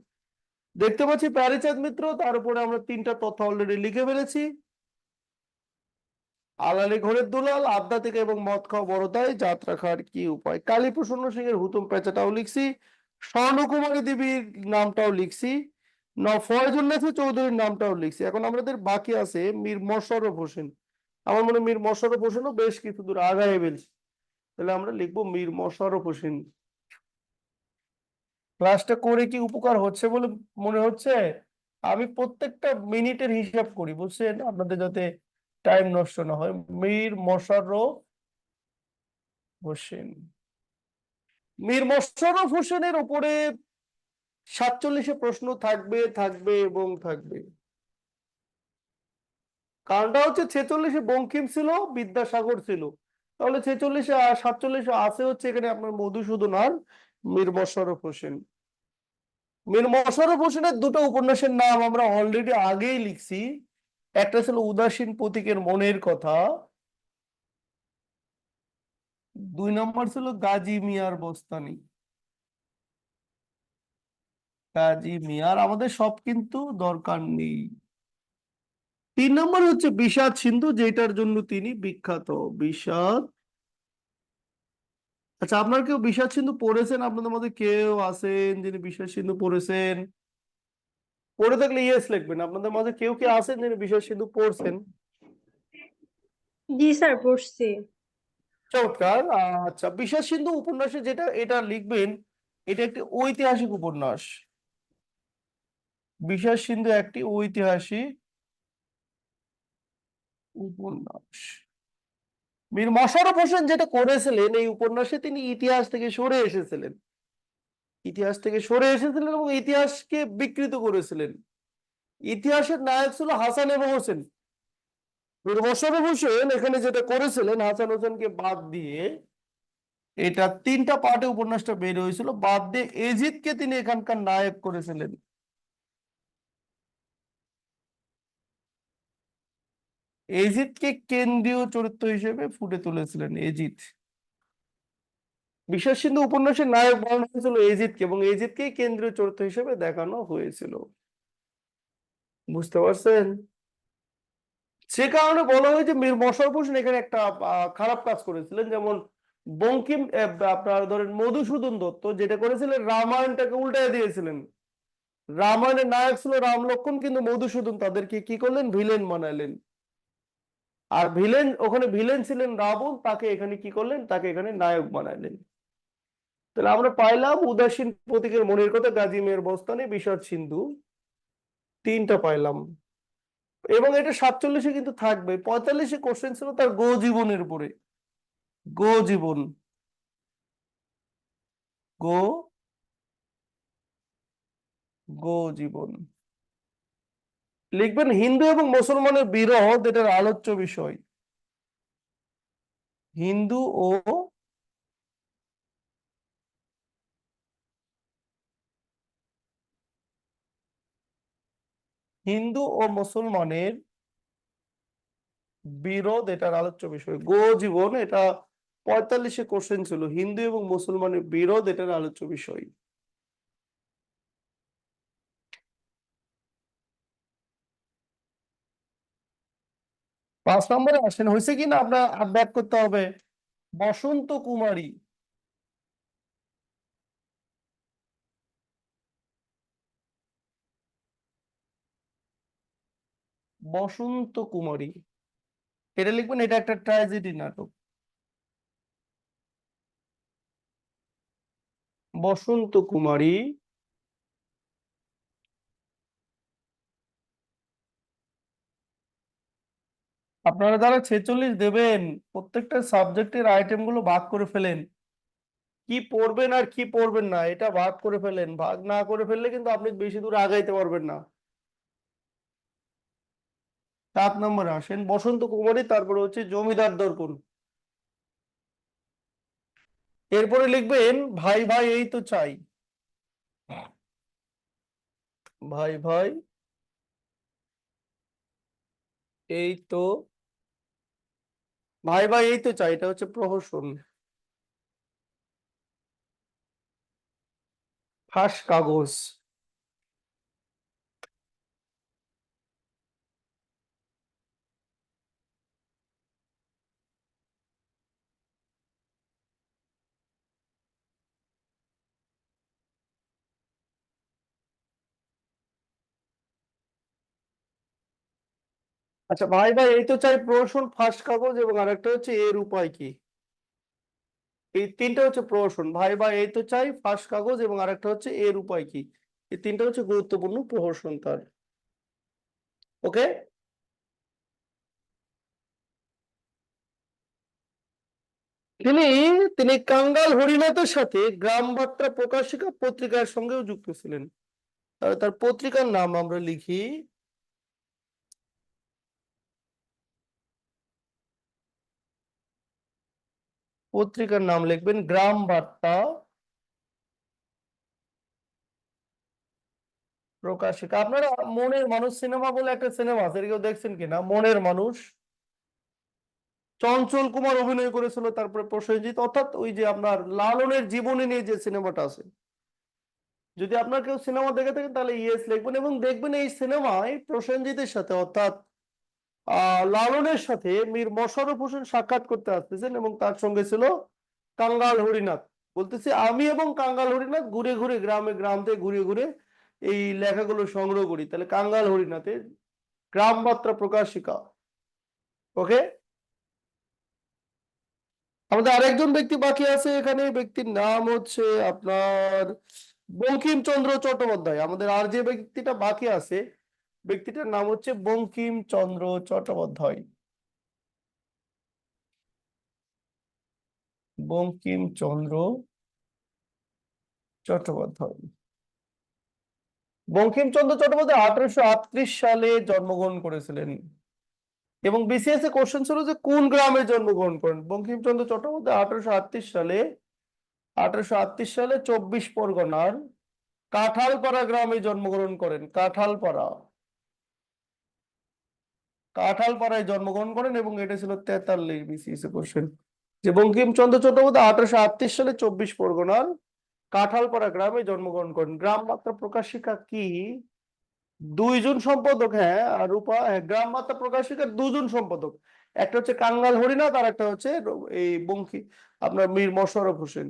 দেখতে পাচ্ছি। প্যারিচাঁদ মিত্র, তার উপরে আমরা 3টা তথ্য অলরেডি লিখে ফেলেছি। আলালি ঘোরের দুলাল, আধ্যাত্মিক এবং মদ খাওয়া বড়দাই, যাত্রা খাওয়ার কি উপায়। কালীপ্রসন্ন সিং এর হুতুম পেঁচাটাও লিখছি, স্বর্ণকুমারী দেবীর নামটাও লিখছি, ফয়জুন্নেসা চৌধুরীর নামটাও লিখছি। এখন আমাদের বাকি আছে মীর মোশাররফ হোসেন। আমার মনে হয় মীর মোশাররফ হোসেনও বেশ কিছু দূর আগায় ফেলছি, তাহলে আমরা লিখবো মীর মোশাররফ হোসেন। ক্লাসটা করে কি উপকার হচ্ছে বলে মনে হচ্ছে? আমি প্রত্যেকটা মিনিটের হিসাব করি, বুঝছেন, আপনাদের যাতে টাইম নষ্ট না হয়। মীর মোশাররফ হোসেন। মীর মোশাররফ হোসেনের উপরে 47-এ প্রশ্ন থাকবে থাকবে এবং থাকবে। কারণটা হচ্ছে 46-এ বঙ্কিম ছিল, বিদ্যাসাগর ছিল, তাহলে 46-এ আর 47-এ আছে হচ্ছে এখানে আপনার মধুসূদন আর মীর মোশাররফ হোসেন। মীর মোশাররফ হোসেনের 2টো উপন্যাসের নাম আমরা অলরেডি আগেই লিখছি। একটা ছিল উদাসীন প্রতীকের মনের কথা, 2 নম্বর ছিল গাজী মিয়ার বস্তানি। গাজী মিয়ার আমাদের সব কিন্তু দরকার নেই। 3 নম্বর হচ্ছে বিষাদ সিন্ধু, যেটার জন্য তিনি বিখ্যাত। বিষাদ, আচ্ছা, আপনার কেউ বিষাদ সিন্ধু পড়েছেন? আপনাদের মধ্যে কেউ আছেন যিনি বিষাদ সিন্ধু পড়েছেন? পড়ে থাকলে ইয়েস লিখবেন। আপনাদের মাঝে কেউ কি আছেন যিনি বিষাদ সিন্ধু পড়ছেন? জি স্যার পড়ছি। চমৎকার। আচ্ছা, বিষাদ সিন্ধু উপন্যাসে যেটা এটা লিখবেন, এটা একটি ঐতিহাসিক উপন্যাস। বিষাদ সিন্ধু একটি ঐতিহাসিক উপন্যাস। মীর মশাররফ হোসেন যেটা করেছিলেন এই উপন্যাসে, তিনি ইতিহাস থেকে সরে এসেছিলেন, এবং ইতিহাসকে বিকৃত করেছিলেন। ইতিহাসের নায়ক ছিল হাসান এবং হোসেন। মীর মশাররফ হোসেন এখানে যেটা করেছিলেন, হাসান হোসেনকে বাদ দিয়ে, এটা 3টা পার্টে উপন্যাসটা বের হয়েছিল, বাদ দিয়ে এজিদকে তিনি এখানকার নায়ক করেছিলেন। এজিদকে কেন্দ্রীয় চরিত্র হিসেবে ফুটে তুলেছিলেন এজিদ। বিশ্বাস সিন্ধু উপন্যাসের নায়ক বানানো হয়েছিল এজিদকে, এবং এজিদকে কেন্দ্রীয় চরিত্র হিসেবে দেখানো হয়েছিল। বুঝতে পারছেন? সে কারণে বলা হয় যে মীর মশাররফ হোসেন এখানে একটা খারাপ কাজ করেছিলেন। যেমন বঙ্কিম আপনার ধরেন মধুসূদন দত্ত যেটা করেছিলেন, রামায়ণটাকে উল্টায় দিয়েছিলেন। রামায়ণের নায়ক ছিল রাম লক্ষ্মণ, কিন্তু মধুসূদন তাদেরকে কি করলেন, ভিলেন বানালেন। আর ওখানে ভিলেন ছিলেন রাবণ, তাকে এখানে কি করলেন, তাকে এখানে নায়ক বানালেন। তাহলে আমরা পাইলাম উদাসীন প্রতীকের মনের কথা, গাজী মের বস্তানে, বিষাদ সিন্ধু, 3টা পাইলাম। এবং এটা 47-এ কিন্তু থাকবে। 45-এ কোশ্চেন ছিল তার গো জীবনের উপরে। গো জীবন, গো জীবন লিখবেন। হিন্দু এবং মুসলমানের বিরোধ এটার আলোচ্য বিষয়। হিন্দু ও মুসলমানের বিরোধ এটার আলোচ্য বিষয়। গো জীবন এটা 45-এ কোশ্চেন ছিল, হিন্দু এবং মুসলমানের বিরোধ এটার আলোচ্য বিষয়। পাঁচ নম্বরে আসেন, হয়েছে কিনা আপনার ব্যাক করতে হবে। বসন্ত কুমারী, বসন্ত কুমারী এটা লিখবেন। এটা একটা ট্র্যাজেডি নাটক। বসন্ত কুমারী আপনারা যারা 46 দেবেন, প্রত্যেকটা সাবজেক্টের আইটেম গুলো ভাগ করে ফেলেন। কি পড়বেন আর কি পড়বেন না এটা ভাগ করে ফেলেন। ভাগ না করে ফেললে কিন্তু আপনি বেশি দূর আগাইতে পারবেন না। 7 নম্বরে আসেন, বসন্ত কুমারী, তারপরে হচ্ছে জমিদার দর্পণ। এরপরে লিখবেন ভাই ভাই এই তো চাই। ভাই ভাই এই তো, ভাই ভাই এই তো চাই, এটা হচ্ছে প্রহসন। ফাঁস কাগজ, আচ্ছা ভাই ভাই এই তো চাই, প্রহসন, ফাঁস কাগজ, এবং আরেকটা হচ্ছে এর উপায় কি। এই 3টা হচ্ছে প্রহসন। ভাই ভাই এই তো চাই, ফাঁস কাগজ, এবং আরেকটা হচ্ছে এর উপায় কি। এই 3টা হচ্ছে গুরুত্বপূর্ণ প্রহসন তার। ওকে, তিনি তিনি কাঙ্গাল হরিনাথের সাথে গ্রামবার্তা প্রকাশিকা পত্রিকার সঙ্গেও যুক্ত ছিলেন। তার পত্রিকার নাম আমরা লিখি, পত্রিকার নাম লিখবেন গ্রাম বার্তা প্রকাশিকা। আপনারা মনের মানুষ সিনেমা বলে একটা সিনেমা আছে, কেউ দেখছেন কিনা? মনের মানুষ, চঞ্চল কুমার অভিনয় করেছিল, তারপরে প্রসেনজিৎ, অর্থাৎ ওই যে আপনার লালনের জীবনী নিয়ে যে সিনেমাটা আছে। যদি আপনার কেউ সিনেমা দেখে থাকেন তাহলে ইয়েস লিখবেন, এবং দেখবেন এই সিনেমায় প্রসেনজিতের সাথে অর্থাৎ লালনের সাথে মীর মশাররফ হোসেন সাক্ষাৎ করতে আসতেছেন, এবং তার সঙ্গে ছিল কাঙ্গাল হরিনাথ। বলতেছে আমি এবং কাঙ্গাল হরিনাথ ঘুরে ঘুরে গ্রাম থেকে ঘুরে ঘুরে এই লেখাগুলো সংগ্রহ করি। তাহলে কাঙ্গাল হরিনাথের গ্রাম বার্তা প্রকাশিকা। ওকে, আমাদের আরেকজন ব্যক্তি বাকি আছে এখানে, ব্যক্তির নাম হচ্ছে আপনার বঙ্কিমচন্দ্র চট্টোপাধ্যায়। আমাদের আর যে ব্যক্তিটা বাকি আছে, ব্যক্তিটার নাম হচ্ছে বঙ্কিমচন্দ্র চট্টোপাধ্যায়। বঙ্কিমচন্দ্র চট্টোপাধ্যায়। বঙ্কিমচন্দ্র চট্টোপাধ্যায় 1838 সালে জন্মগ্রহণ করেছিলেন এবং বিসিএস এ কোশ্চেন ছিল যে কোন গ্রামে জন্মগ্রহণ করেন। বঙ্কিমচন্দ্র চট্টোপাধ্যায় 1838 সালে 24 পরগনার কাঁঠালপাড়া গ্রামে জন্মগ্রহণ করেন। কাঁঠালপাড়ায় জন্মগ্রহণ করেন এবং এটা ছিল 43 বিসিএস এ কোশ্চেন যে বঙ্কিমচন্দ্র চট্টোপাধ্যায় 1838 সালে 24 পরগনার কাঁঠালপাড়া গ্রামে জন্মগ্রহণ করেন। গ্রাম মাত্রা প্রকাশিকা কি? দুইজন সম্পাদক, হ্যাঁ। আর রূপা, হ্যাঁ, গ্রাম মাত্রা প্রকাশিকার দুজন সম্পাদক, একটা হচ্ছে কাঙ্গাল হরিনাথ আর একটা হচ্ছে এই আপনার মীর মশাররফ হোসেন।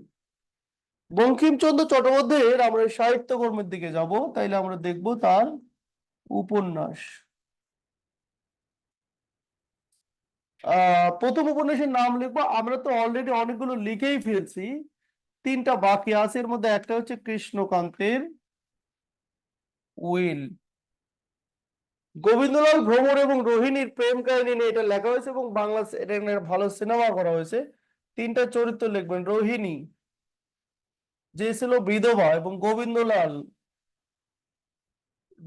বঙ্কিমচন্দ্র চট্টোপাধ্যায়ের আমরা সাহিত্যকর্মের দিকে যাব, তাইলে আমরা দেখব তার উপন্যাস। প্রথম উপন্যাসের নাম লিখবো। আমরা তো অলরেডি অনেকগুলো লিখেই ফেলছি, 3টা বাকি আছে। এর মধ্যে একটা হচ্ছে কৃষ্ণকান্তের উইল। গোবিন্দলাল ভ্রমর এবং রোহিণীর প্রেম কাহিনী নিয়ে এটা লেখা হয়েছে এবং বাংলা এটা নিয়ে ভালো সিনেমা করা হয়েছে। 3টা চরিত্র লিখবেন। রোহিণী যে ছিল বিধবা এবং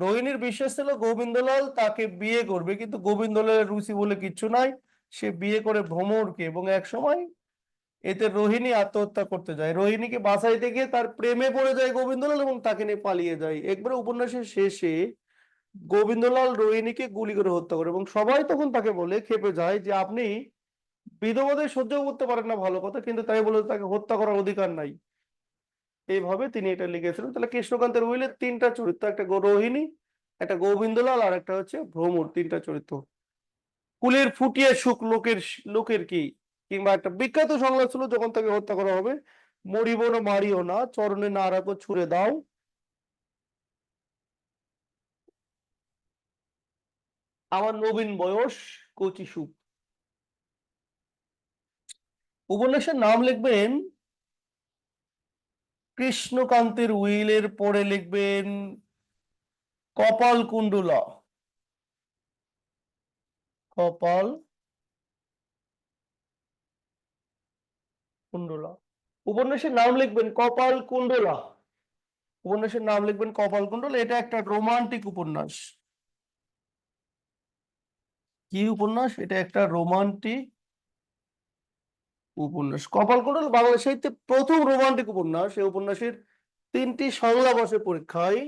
রোহিণীর বিশ্বাস ছিল গোবিন্দলাল তাকে বিয়ে করবে, কিন্তু গোবিন্দলালের রুচি বলে কিচ্ছু নাই, সে বিয়ে করে ভ্রমরকে এবং এক সময় এতে রোহিণী আত্মহত্যা করতে যায়। রোহিণীকে বাঁচাইতে গিয়ে তার প্রেমে পড়ে যায় গোবিন্দলাল এবং তাকে নিয়ে পালিয়ে যায়। একবারে উপন্যাসের শেষে গোবিন্দলাল রোহিণীকে গুলি করে হত্যা করে এবং সবাই তখন তাকে বলে, খেপে যায় যে আপনি বিধবাদের সহ্য করতে পারেন না, ভালো কথা, কিন্তু তাই বলে তাকে হত্যা করার অধিকার নাই। এইভাবে তিনি এটা লিখেছিলেন। তাহলে কৃষ্ণকান্তের উইলের 3টা চরিত্র, একটা রোহিণী, একটা গোবিন্দলাল আর একটা হচ্ছে ভ্রমর, 3টা চরিত্র। কুলের ফুটিয়ে সুখ লোকের কি, কিংবা একটা বিখ্যাত সংলাপ ছিল যখন তাকে হত্যা করা হবে, মরিব না মারিও না, চরণে না রাখো ছুড়ে দাও, আমার নবীন বয়স কচি সুখ। উপন্যাসের নাম লিখবেন কৃষ্ণকান্তের উইলের পরে লিখবেন কপাল কুণ্ডলা। কপাল কুণ্ডলা উপন্যাসের নাম লিখবেন কপাল কুণ্ডলা। উপন্যাসের নাম লিখবেন কপাল কুণ্ডলা। এটা একটা রোমান্টিক উপন্যাস। কি উপন্যাস? এটা একটা রোমান্টিক উপন্যাস। কপাল কুণ্ডলা বাংলা সাহিত্যে প্রথম রোমান্টিক উপন্যাস। এই উপন্যাসের 3টি সংলাপ আসে পরীক্ষায়।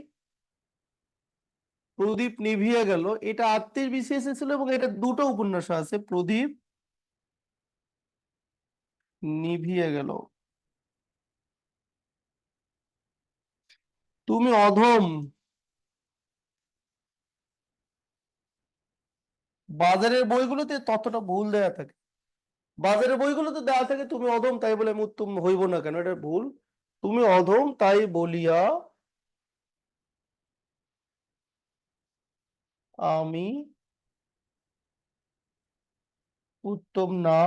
প্রদীপ নিভিয়ে গেল, এটা 38 বিসিএস ছিল এবং এটা 2টো উপন্যাস আছে। প্রদীপ নিভিয়ে গেল, তুমি অধম, বাজারের বইগুলোতে তথ্যটা ভুল দেয়া থাকে। বাজারের বইগুলোতে দেওয়া থাকে তুমি অধম তাই বলে আমি উত্তম হইব না কেন, এটা ভুল। তুমি অধম তাই বলিয়া আমি উত্তম না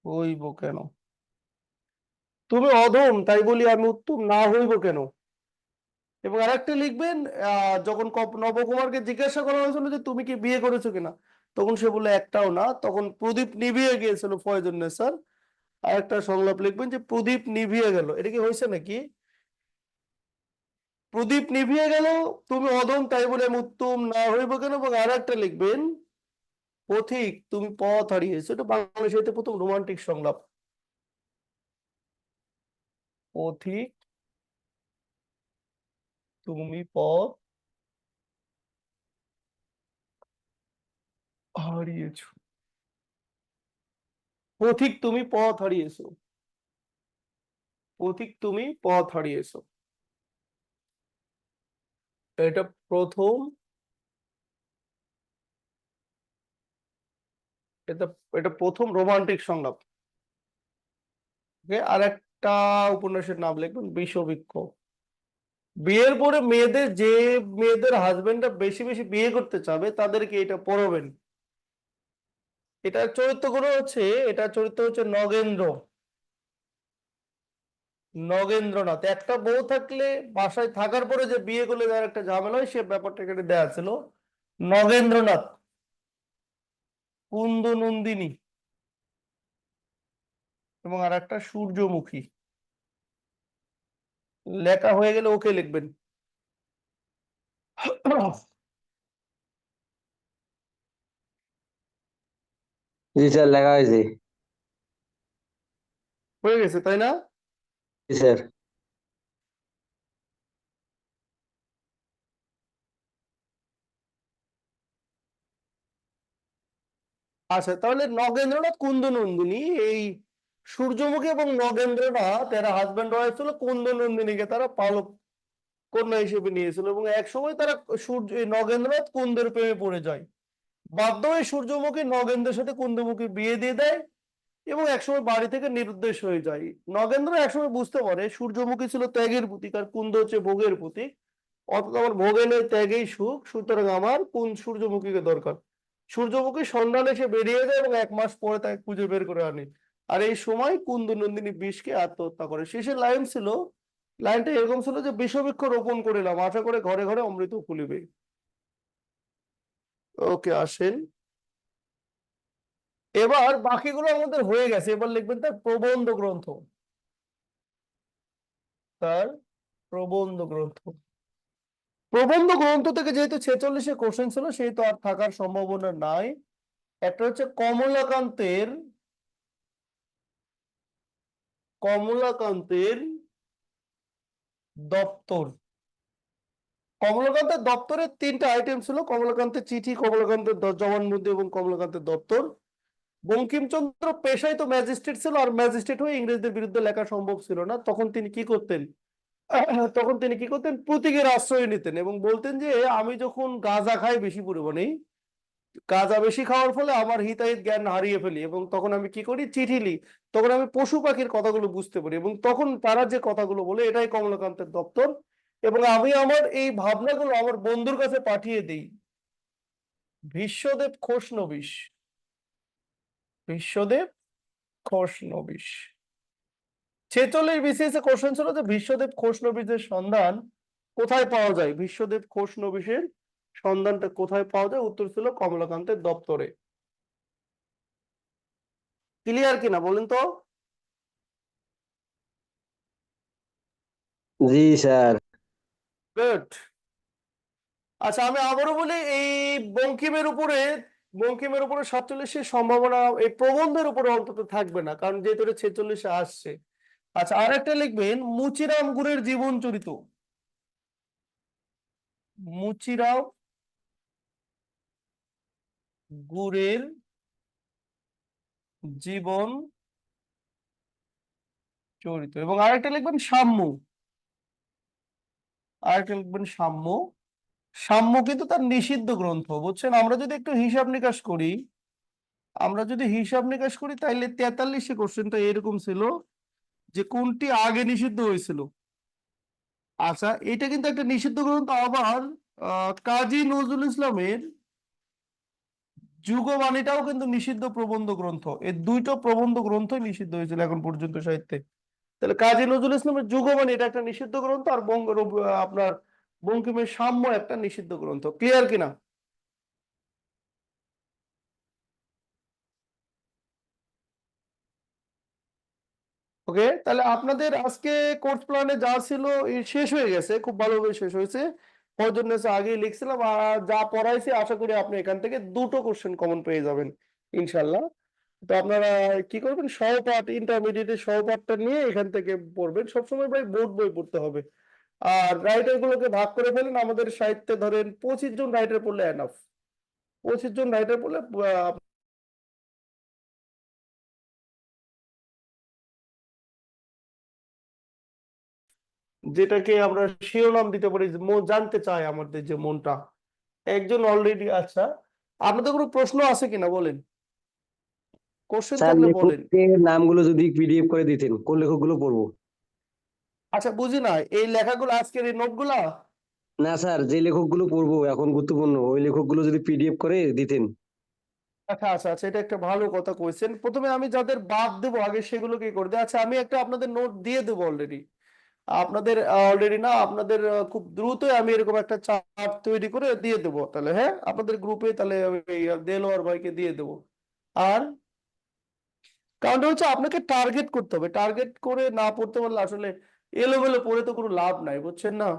হইব কেন। তুমি অধম তাই বলি আমি উত্তম না হইব কেন। এবং আরেকটা লিখবেন, যখন নবকুমারকে জিজ্ঞাসা করা হয়েছিল যে তুমি কি বিয়ে করেছো কিনা, তখন সে বলে একটাও না, তখন প্রদীপ নিভিয়ে গিয়েছিল ফয়জুন নেসার। আর একটা সংলাপ লিখবেন যে প্রদীপ নিভিয়ে গেল, এটা কি হয়েছে নাকি? প্রদীপ নিভিয়ে গেল, তুমি অধম তাই বলে আমি উত্তম না হইব কেন। এবং আর একটা লিখবেন পথিক তুমি পথ হারিয়েছো। এটা বাংলা সাহিত্যে প্রথম রোমান্টিক সংলাপ। পথিক তুমি পথ হারিয়েছো। পথিক তুমি পথ হারিয়েছো। পথিক তুমি পথ হারিয়েছো। এটা প্রথম, এটা এটা প্রথম রোমান্টিক সংলাপ। আর একটা উপন্যাসের নাম লিখবেন বিষবৃক্ষ। বিয়ের পরে মেয়েদের হাজবেন্ডরা বেশি বেশি বিয়ে করতে চাবে তাদেরকে এটা পড়াবেন। এটার চরিত্র হচ্ছে নগেন্দ্রনাথ। একটা বউ থাকলে বাসায় থাকার পরে যে বিয়ে করলে যার একটা ঝামেলা হয় সে ব্যাপারটা এখানে দেয়া ছিল। নগেন্দ্রনাথ কুন্দনন্দিনী এবং আর একটা সূর্যমুখী। লেখা হয়ে গেলে ওকে লিখবেন। জি স্যার, লেখা হয়েছে। হয়ে গেছে তাই না? জি স্যার। আচ্ছা, তাহলে নগেন্দ্রনাথ কুন্দনন্দিনী, এই সূর্যমুখী এবং নগেন্দ্রনাথ এরা হাজবেন্ড ওয়াইফ ছিল। কুন্দনন্দিনীকে তারা পালক কন্যা হিসেবে নিয়েছিল এবং এক সময় তারা এই নগেন্দ্রনাথ কুন্দের প্রেমে পড়ে যায়। বাধ্য হয়ে সূর্যমুখী নগেন্দ্রের সাথে কুন্দমুখী বিয়ে দিয়ে দেয় এবং একসময় বাড়ি থেকে নিরুদ্দেশ হয়ে যায়। নগেন্দ্র একসময় বুঝতে পারে সূর্যমুখী ছিল ত্যাগের প্রতীক আর কুন্দ হচ্ছে ভোগের প্রতীক, অর্থাৎ আমার ভোগে নেই ত্যাগেই সুখ, সুতরাং আমার কোন সূর্যমুখীকে দরকার। সূর্যমুখী সন্ধানে সে বেরিয়ে যায় এবং 1 মাস পরে তাকে খুঁজে বের করে আনে। আর এই সময় কুন্দনন্দিনী বিষকে আত্মহত্যা করে। শেষের লাইন ছিল, লাইনটা এরকম ছিল যে বিষবৃক্ষ রোপণ করিলাম, আশা করে ঘরে ঘরে অমৃত ফুলিবে। ওকে, আসেন এবার বাকিগুলো আমাদের হয়ে গেছে। এবার লিখবেন তার প্রবন্ধ গ্রন্থ। তার প্রবন্ধ গ্রন্থ। প্রবন্ধ গ্রন্থ থেকে যেহেতু 46-এ কোশ্চেন ছিল, সেই তো আর থাকার সম্ভাবনা নাই। একটা হচ্ছে কমলাকান্তের দপ্তর। কমলাকান্তের দপ্তরের 3টা আইটেম ছিল: কমলাকান্তের চিঠি, কমলাকান্তের জবানবন্দি এবং কমলাকান্তের দপ্তর। বঙ্কিমচন্দ্র পেশায় তো ম্যাজিস্ট্রেট ছিল, আর ম্যাজিস্ট্রেট হয়ে ইংরেজদের বিরুদ্ধে লেখা সম্ভব ছিল না। তখন তিনি কি করতেন? প্রতীকের আশ্রয় নিতেন এবং বলতেন যে আমি যখন গাঁজা খাই বেশি পরিমাণে, গাঁজা বেশি খাওয়ার ফলে আমার হিতাহিত জ্ঞান হারিয়ে ফেলি এবং তখন আমি কি করি, চিঠি লিখি। তখন আমি পশু পাখির কথাগুলো বুঝতে পারি এবং তখন তারা যে কথাগুলো বলে, এটাই কমলাকান্তের দপ্তর। এবং আমি আমার এই ভাবনাগুলো আমার বন্ধুর কাছে পাঠিয়ে দিই বিশ্বদেব খোসনবিশ। বিশ্বদেব খোসনবিশ 46 বিসিএস কোশ্চেন ছিল যে বিশ্বদেব খোসনবিশের সন্ধান কোথায় পাওয়া যায়, বিশ্বদেব খোসনবিশের সন্ধানটা কোথায় পাওয়া যায়? উত্তর ছিল কমলাকান্তের দপ্তরে। ক্লিয়ার কিনা বলেন তো? জি স্যার। গুড। আচ্ছা, আমি আবারও বলি, এই বঙ্কিমের উপরে 47-এর সম্ভাবনা এই প্রবন্ধের উপরে অন্তত থাকবে না, কারণ যেহেতু 46-এ আসছে। আচ্ছা, আর একটা লিখবেন মুচিরাম গুরের জীবন চরিত। মুচিরাম গুরের জীবন চরিত এবং আরেকটা লিখবেন সাম্য। আরেকটা লিখবেন সাম্য। সাম্য কিন্তু তার নিষিদ্ধ গ্রন্থ, বুঝছেন? আমরা যদি একটু হিসাব নিকাশ করি তাইলে 43-এ কোশ্চেনটা এরকম ছিল যে কোনটি আগে নিষিদ্ধ হয়েছিল। আচ্ছা, এটা কিন্তু একটা নিষিদ্ধ গ্রন্থ। আবার কাজী নজরুল ইসলামের যুগবাণীটাও কিন্তু নিষিদ্ধ প্রবন্ধ গ্রন্থ। এই দুইটো প্রবন্ধ গ্রন্থই নিষিদ্ধ হয়েছিল এখন পর্যন্ত সাহিত্যে। তাহলে কাজী নজরুল ইসলামের যুগবাণী এটা একটা নিষিদ্ধ গ্রন্থ, আর আপনার বঙ্কিমের সাম্য একটা নিষিদ্ধ গ্রন্থ। ক্লিয়ার কিনা? ওকে, তাহলে আপনাদের আজকে কোর্স প্ল্যানে যা ছিল শেষ হয়ে গেছে, খুব ভালোভাবে শেষ হয়েছে। ফরজুন্নেসা আগেই লিখছিলাম, আর যা পড়াইছি আশা করি আপনি এখান থেকে 2টো কোশ্চেন কমন পেয়ে যাবেন ইনশাল্লাহ। তো আপনারা কি করবেন, সহপাঠ ইন্টারমিডিয়েটের সহপাঠটা নিয়ে এখান থেকে পড়বেন। সবসময় ভাই বোর্ড বই পড়তে হবে। আর রাইটার গুলোকে ভাগ করে ফেলেন। আমাদের সাহিত্যে ধরেন 25 জন রাইটার পড়লে এনাফ। 25 জন রাইটার পড়লে যেটাকে আমরা শিরোনাম দিতে পারি যে মন জানতে চায় আমাদের যে মনটা, একজন অলরেডি। আচ্ছা, আপনাদের কোনো প্রশ্ন আছে কিনা বলেন, কোশ্চেন স্যার, থাকলে বলেন। লেখকের নামগুলো যদি পিডিএফ করে দিতেন, কোন লেখকগুলো পড়বো? আচ্ছা, বুঝি না এই লেখাগুলো, আজকের এই নোটগুলা। না স্যার, যে লেখকগুলো পড়বো এখন গুরুত্বপূর্ণ, ওই লেখকগুলো যদি পিডিএফ করে দিতেন। আচ্ছা আচ্ছা আচ্ছা, এটা একটা ভালো কথা কইছেন। প্রথমে আমি যাদের বাদ দেবো আগে সেগুলোকে করে দেয়। আচ্ছা, আমি একটা আপনাদের নোট দিয়ে দেবো অলরেডি। আপনাদের খুব দ্রুতই আমি এরকম একটা চার্ট তৈরি করে দিয়ে দেবো। তাহলে হ্যাঁ, আপনাদের গ্রুপে তাহলে দেলোয়ার ভাইকে দিয়ে দেবো। আর কারণটা হচ্ছে আপনাকে টার্গেট করতে হবে, টার্গেট করে না পড়তে পারলে আসলে এলোমেলো পড়ে তো কোনো লাভ নাই, বুঝছেন না?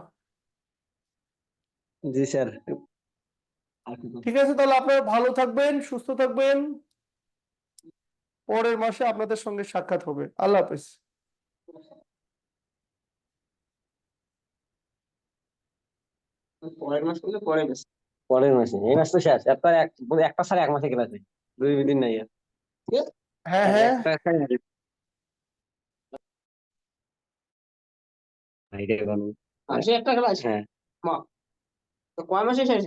জি স্যার। ঠিক আছে, তাহলে আপনারা ভালো থাকবেন, সুস্থ থাকবেন, পরের মাসে আপনাদের সঙ্গে সাক্ষাৎ হবে। আল্লাহ হাফেজ। পরের মাস করলে পরের মাসে, এই মাস তো শেষ, একটা স্যার এক মাসে ক্লাসে, 2 দিন নাই আর। হ্যাঁ হ্যাঁ, একটা স্যার মাসে একটা ক্লাস, হ্যাঁ। তো কয় মাসে শেষ